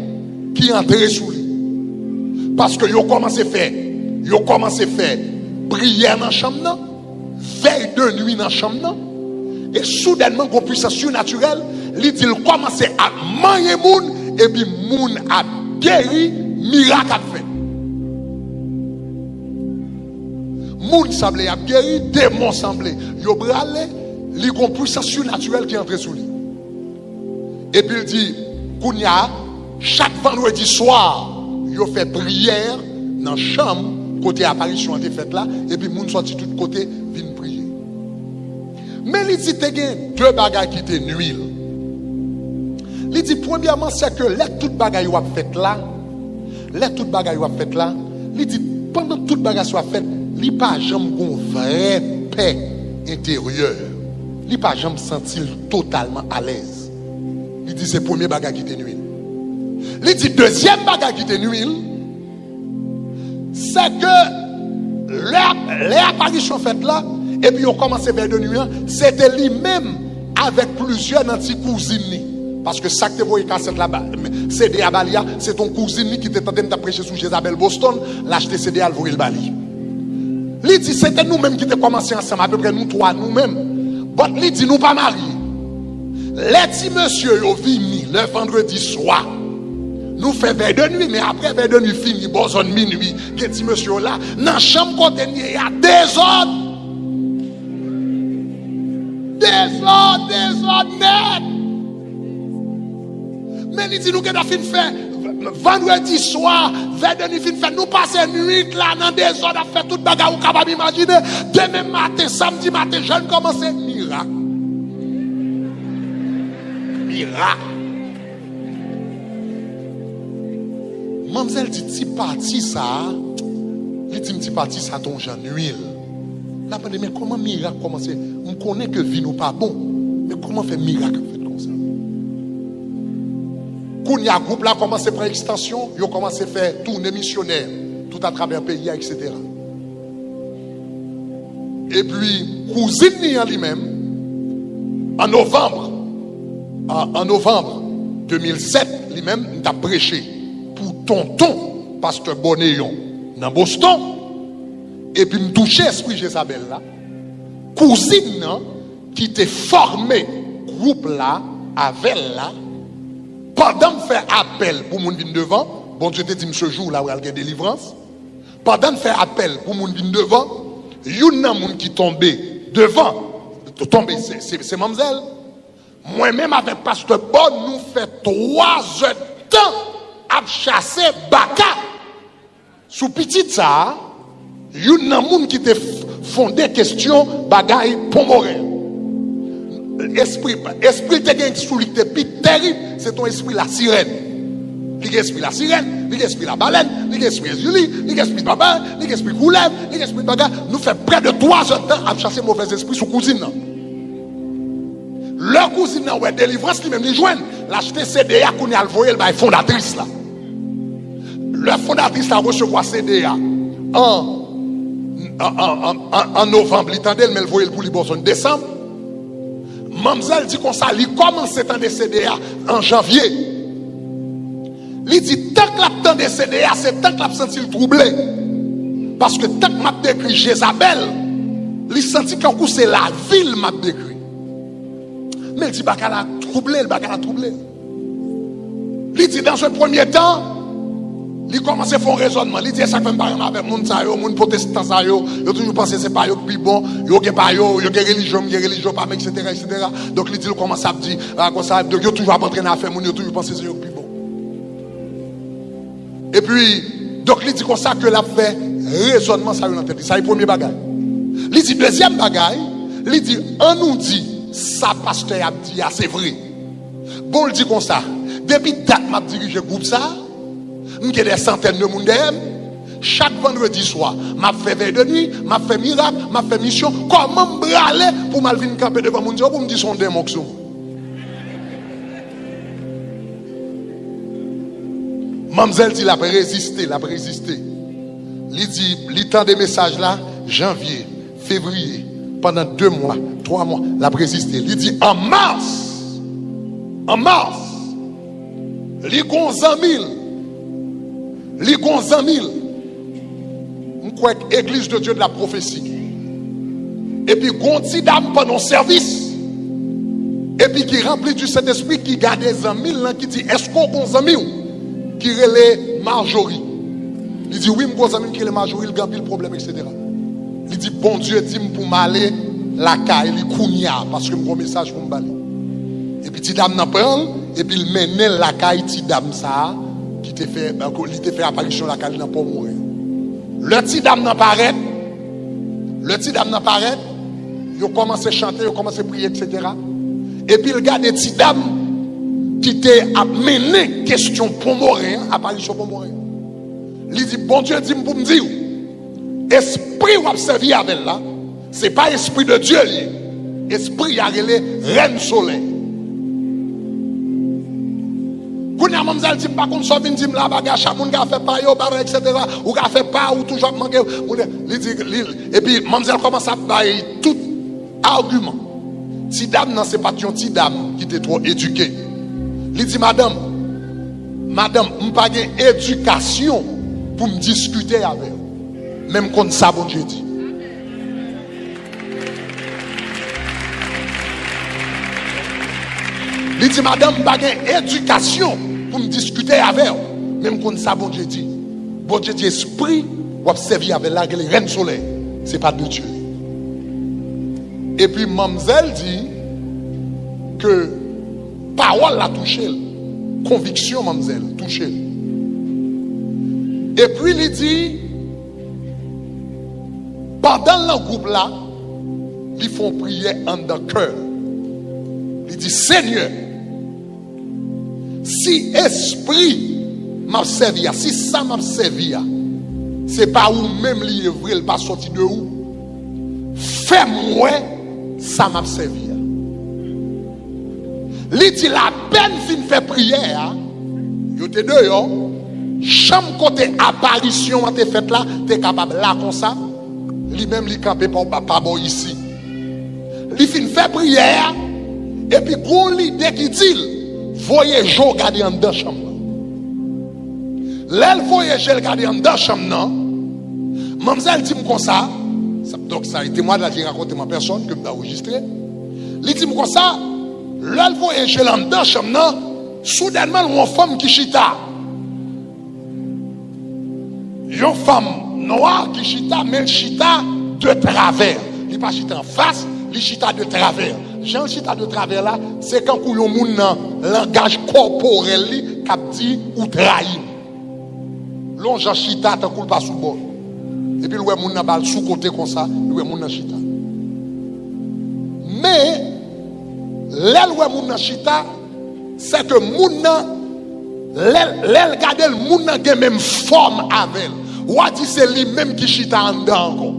qui est entrée sous lui. Parce que il a commencé à faire prière dans la chambre, veille de nuit dans la chambre, et soudainement, une puissance surnaturelle, il commence à manger moun, et puis moun a guéri, miracle a fait. Moun semblait a guéri, démon semblait. Yo bralé, li gon puissance surnaturelle qui est entrée sous lui. Et puis il dit, Kounia, chaque vendredi soir, yo fait prière dans la chambre, côté apparition a été faite là, et puis moun sorti tout côté, vient prier. Mais il dit, te gen deux bagages qui te nuisent. Il dit, premièrement, c'est que les toutes bagages yo a fait là, il dit, pendant toute bagages soit faite, il n'y a pas jamais une vraie paix intérieure. Il n'y a pas jamais sentir totalement à l'aise. Il dit c'est le premier bagage qui te nuit. Il dit deuxième bagage qui te nuit, c'est que l'apparition faite là, et puis on commence vers de nuit, c'était lui-même avec plusieurs anti-cousines. Parce que ça que tu vois, cassette là-bas, CD à Balia, c'est ton cousine qui t'est en train de prêcher sur Jézabel Boston, l'acheter CD à le Bali. Il dit, c'était nous-mêmes qui avons commencé ensemble, à peu près nous trois, nous-mêmes. Bon, il dit, nous pas mariés. Les petits monsieur, ils viennent le vendredi soir. Nous faisons vers de nuit, mais après vers de nuit fini, bon, zone minuit, les petits monsieur là, dans la chambre côté, il y a désordre. Désordre net. Mais il dit, nous avons fait vendredi soir, vers de nuit, nous passons nuit là, dans des ordres, à faire toute bagarre, vous pouvez imaginer. Demain matin, samedi matin, je ne commence miracle. Mademoiselle dit, petit parti ça, il dit, petit parti ça, ton Jean huile. Là, mais comment miracle commence? On connaît que vie nous pas bon, mais comment faire miracle fait comme ça? Quand il y a un groupe là, commence à prendre extension, ils ont commencé à faire tourner missionnaire, tout à travers le pays, etc. Et puis, cousine lui-même, en novembre 2007, lui-même, il a prêché pour tonton, pasteur Bonéon, dans Boston. Et puis, il touché l'esprit Jézabel là. Cousine qui était formé, groupe là, avec là, pendant de faire appel pour moun vin devant, bon Dieu te dit ce jour là où il y a délivrance. Pendant de faire appel pour moun vin devant, yon nan moun qui tombé devant, c'est mademoiselle. Moi-même avec pasteur Bon, nous fait 3 heures de temps à chasser baka. Sous petit ça, yon nan moun qui te fondé question bagay pomorel. Esprit te gen sous lui te pi terrible, c'est ton esprit la sirène. l'esprit la sirène, l'esprit la baleine, l'esprit Julie, l'esprit papa, l'esprit couleuvre, l'esprit bagarre. Nous faisons près de 3 heures de temps à chasser mauvais esprits sous cousine. Leur cousine, ouais, délivrance, qui même les joignent. L'acheter CDA qu'on a envoyé le fondatrice là. La fondatrice a recevoir CDA en novembre, il tendait, mais elle voyait pour le en décembre. Mamzelle dit comme ça, il commence à tendre CDA en janvier. Il dit, tant que la tendre CDA, c'est tant que la senti le troublé. Parce que tant que m'a décrit Jézabel, il senti que c'est la ville m'a décrit. Mais il dit, bah, qu'elle a troublé, bah, qu'elle a troublé. Il dit, dans ce premier temps, il commence à faire un raisonnement. Il dit, ça fait pas avec les gens protestants, ils ont toujours pensé que ce n'est pas eux qui bon, ils ont pas religion, pas etc. Donc il dit, il commence à dire, comme ça, ils ont toujours entraîné à faire, ils ont toujours pensé que c'est eux qui bon. Et puis, donc il dit comme ça que l'a fait raisonnement, ça dans tête. Ça est le premier bagage. Il dit, deuxième bagage, il dit, on nous dit, ça pasteur a dit, c'est vrai. Bon, il dit comme ça, depuis date m'a dirigé le groupe ça, j'ai des centaines de monde. Chaque vendredi soir, m'a fait veille de nuit, m'a fait miracle, m'a fait mission. Comment me braler pour mal venir camper devant mon Dieu pour me dire son démon. Mamzelle dit, la résister. Il dit, il tend des messages là, janvier, février, pendant 2 mois, 3 mois, la résister. Il dit, en mars, il gon 100 000. Il gon 100 000. Je crois que l'église de Dieu de la prophétie. Et puis, gon ti dame pendant service. Et puis, qui remplit du Saint-Esprit, qui garde 100 000, qui dit, est-ce qu'on gon 100 000? Qui relève Marjorie. Il dit, oui, mon ami qui relève Marjorie, il a le problème, etc. Il dit, bon Dieu, dis-moi pour m'aller la caille, il kounia, parce que mon message pour me baler. Et puis, Tidam n'a pas, et puis il mène la caille, Tidam ça, qui te fait, il te fait apparition, la caille n'a pas mourir. Le Tidam n'a pas arrêté, il commence à chanter, il commence à prier, etc. Et puis, il garde Tidam, qui t'a amené question pour mourir, apparition pour mourir. Il dit, bon Dieu, dis-moi pour me dire, esprit ou observé avec là, c'est pas esprit de Dieu, esprit a relé reine soleil. Quand il y a dit, pas qu'on soit venu dire la bagarre, chaque monde a fait pas, etc. Ou a fait pas, ou toujours manqué. Et puis, mademoiselle commence à bailler tout argument. Si dame, non, c'est pas ton petit dame qui était trop éduquée. Il dit, madame, je n'ai pas d'éducation pour me discuter avec vous. Même quand ça, bon Dieu dit. Il dit, madame, je n'ai pas d'éducation pour me discuter avec vous. Même quand ça, bon Dieu dit. Bon Dieu dit, esprit, ou observer avec la reine soleil. Ce n'est pas de Dieu. Et puis, mademoiselle dit que parole l'a touché. Conviction, mademoiselle, touché. Et puis, il dit, pendant le groupe là, ils font prier en de cœur. Il dit, Seigneur, si esprit m'a servi, si ça m'a servi, c'est pas où même l'y vrai, il pas sorti de où. Fais-moi, ça m'a servi. Il dit la peine fin fait prière, yo te deux yo, chambre côté apparition te fait là, t'es capable là comme ça, lui-même li campé pas bon ici. Il fin fait prière et puis gros l'idée qui dit, voyez jo garder en dedans chambre. L'elle voyage garder en dedans chambre non. Mademoiselle dit comme ça, donc ça a été moi là j'ai raconté ma personne que m'a enregistré. Il dit comme ça. Là, le voyage là dedans, soudainement, une femme qui chita. Une femme noire qui chita, mais elle chita de travers. Il n'est pas chita en face, il chita de travers. Jean chita de travers là, c'est quand il y a un langage corporel qui dit ou trahit. L'on Jean chita, tant qu'il pas sous bord. Et puis, le monde n'a sous côté comme ça, le monde chita. Mais, là où moun chita, c'est que moun L'elle garde le monde dans la même forme avec. Ou a dit c'est lui-même qui chita en dedans encore.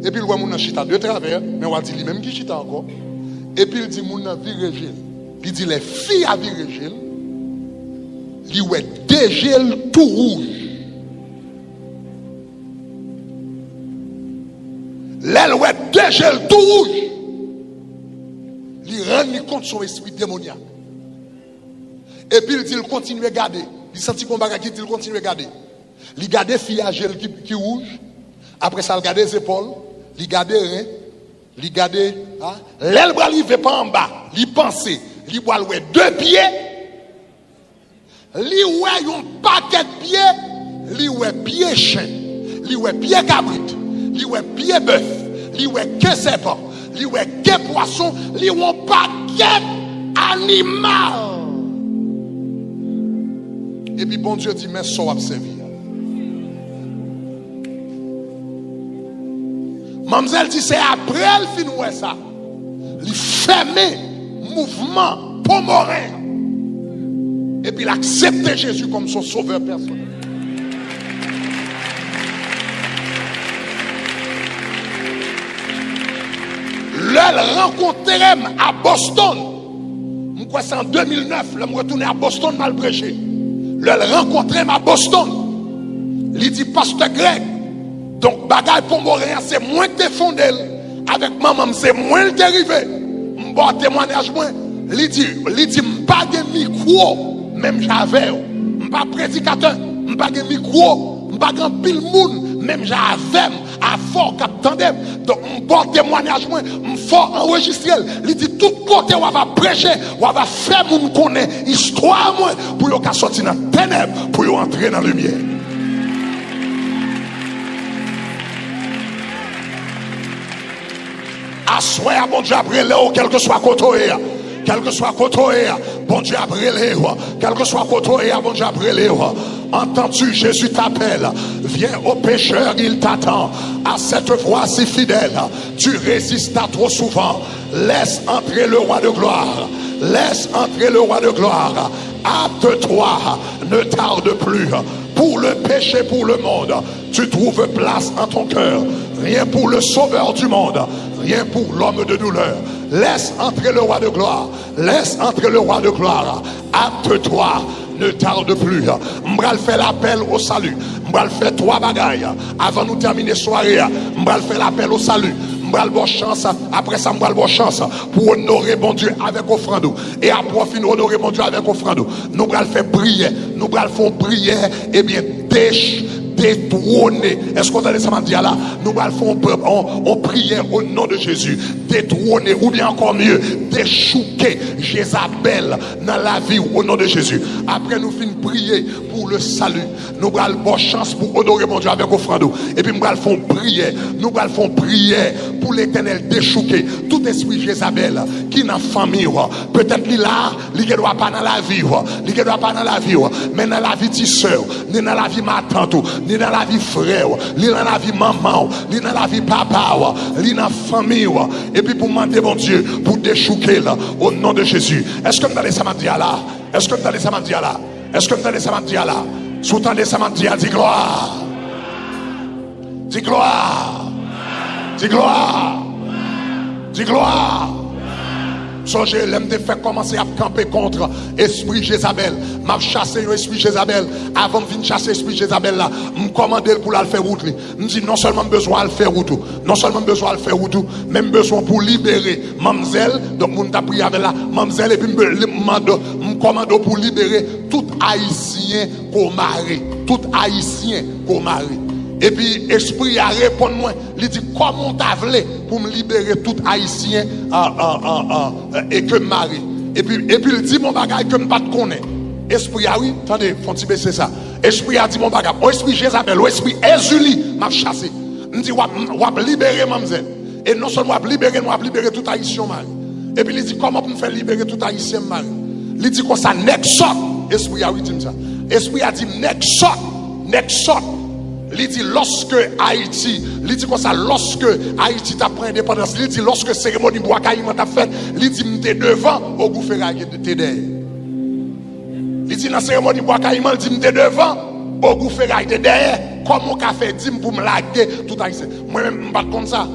Et puis le monde chita de travers, mais on a dit lui-même qui chita encore. Et puis il dit moun nan virégile. Il dit les filles à virégile. Il ouais dégel tout rouge. L'aile ouais dégel tout rouge. Il rend compte son esprit démoniaque. Et puis il dit il continue à garder. Il sentit qu'on va il continue à garder. Il garde fille à gel qui rouge. Après ça il garde les épaules, il garde les reins. Il garde, l'aile bras il va pas en bas, il pense, il boit deux pieds, il ouais un paquet de pieds, il ouais pied chien, il ouais pied cabrit, il ouais pied bœuf, il ouais que serpent, il ouais que poisson, il ouais un paquet animal. Et puis bon Dieu dit mais ça va servir. Mademoiselle dit c'est après elle fin ouais ça. Il fermé mouvement pomorin. Et puis il accepte Jésus comme son sauveur personnel. Le rencontré à Boston. Moi c'est en 2009, je me retourné à Boston mal prêché. Le rencontré à Boston. Il dit pasteur Greg. Donc, bagaille pour mourir, c'est moins que fondé. Avec maman, c'est moins le dérivé. Bon témoignage, moi, il dit, pas de micro, même j'avais. Pas prédicateur, pas de micro, pas de pile monde, même j'avais. À fort cap tandem. Donc, bon témoignage, moi, fort enregistré. Il dit, tout côté, on va prêcher, on va faire mon connaître, histoire, moi, pour yon sortir dans les ténèbres, pour yon entrer dans la lumière. Assoya, bon Dieu, après l'eau, quel que soit côté, quel que soit côté, bon Dieu, après l'eau, quel que soit côté, bon Dieu, après l'eau. Entends-tu, Jésus t'appelle. Viens au pécheur, il t'attend. À cette voix si fidèle, tu résistes à trop souvent. Laisse entrer le roi de gloire. Laisse entrer le roi de gloire. Hâte-toi, ne tarde plus. Pour le péché, pour le monde, tu trouves place en ton cœur. Rien pour le sauveur du monde. Rien pour l'homme de douleur. Laisse entrer le roi de gloire. Laisse entrer le roi de gloire. Hâte-toi, ne tarde plus. M'bral fait l'appel au salut. M'bral fait trois bagailles. Avant nous terminer soirée, m'bral fait l'appel au salut. M'bral bonne chance. Après ça, m'bral bonne chance pour honorer mon Dieu avec offrande. Et après fin honorer mon Dieu avec offrande. Nous bral fait prier. Nous bral font prière. Eh bien, détrôner. Est-ce qu'on a les samedis là? Nous allons faire on prière au nom de Jésus. Détrôner, ou bien encore mieux, déchouquer Jézabel dans la vie au nom de Jésus. Après nous finissons prier pour le salut. Nous allons bonne chance pour honorer mon Dieu avec offrande. Et puis nous allons faire prière. Nous allons faire prière pour l'Éternel déchouquer tout esprit Jézabel qui dans la famille. Peut-être qu'il là, il ne doit pas dans la vie. Il ne doit pas dans la vie. Mais dans la vie de soeur, ni dans la vie ma tante, ni dans la vie frère, ni dans la vie maman, ni dans la vie papa, ni dans la famille. Et puis pour demander mon Dieu, pour déchouquer là, au nom de Jésus. Est-ce que vous allez samedi là? Est-ce que vous allez samedi là? Est-ce que vous allez samedi là? Sous-tendez samedi à dis gloire. Dis gloire. Dis gloire. Dis gloire. Songez, l'aime de faire commencer à camper contre esprit Jézabel. M'a chassé l'esprit Jézabel. Avant de venir chasser l'esprit Jézabel là, me commander pour la faire route. Me dit non seulement besoin de faire route, non seulement besoin de faire route, même besoin pour libérer mademoiselle. Donc mon t'a prié avec la mademoiselle et puis me commande pour libérer tout haïtien qu'on marie, tout haïtien qu'on marie. Et puis, esprit a répondu moi. Il dit, comment t'as voulu pour me libérer tout haïtien et que mari. Et puis il dit, mon bagage que je ne pas connais. Esprit a oui, attendez, faut baisser ça. Esprit a dit, mon bagage, au esprit Jézabel, au esprit Ezuli, m'a chassé. Il dit, on va libérer mademoiselle. Et non seulement on va libérer tout haïtien mari. Et puis il dit, comment pour me faire libérer tout haïtien mari. Il dit, quoi ça, nexot. Esprit a oui, dit ça. Esprit a dit, nexot. Il dit lorsque Haïti, il dit comme ça, lorsque Haïti t'a pris indépendance, il dit lorsque cérémonie bois caïman t'a fait, il dit m'était devant au gouvernement de t'aider. Il dit dans la cérémonie bois caïman, il dit m'était devant, au goût ferraille était derrière. Comment qu'a fait dit pour me laguer tout haïtien. Moi-même, je pas comme ça.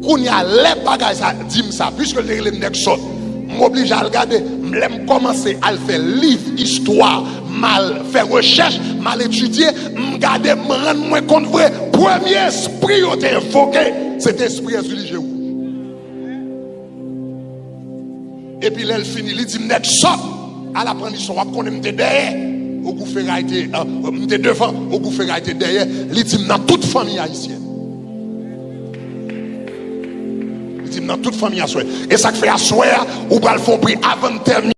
Quand il y a les bagages, ça dit ça, puisque les nègres sortent, m'oblige à regarder, m'aime commencer à faire livre, histoire, mal faire recherche, mal étudier, m'garder, me rendre moins compte vrai. Premier esprit qui était invoqué, c'était l'esprit religieux. Et puis là, elle finit, il dit, m'être sort à la prédiction, on va m'était derrière, au goût ferraille était m'était devant, au goût ferraille était derrière, il dit, dans toute famille haïtienne. Il dit, dans toute famille haïtienne. Et ça fait à soir, ou va le faire prix avant de terminer.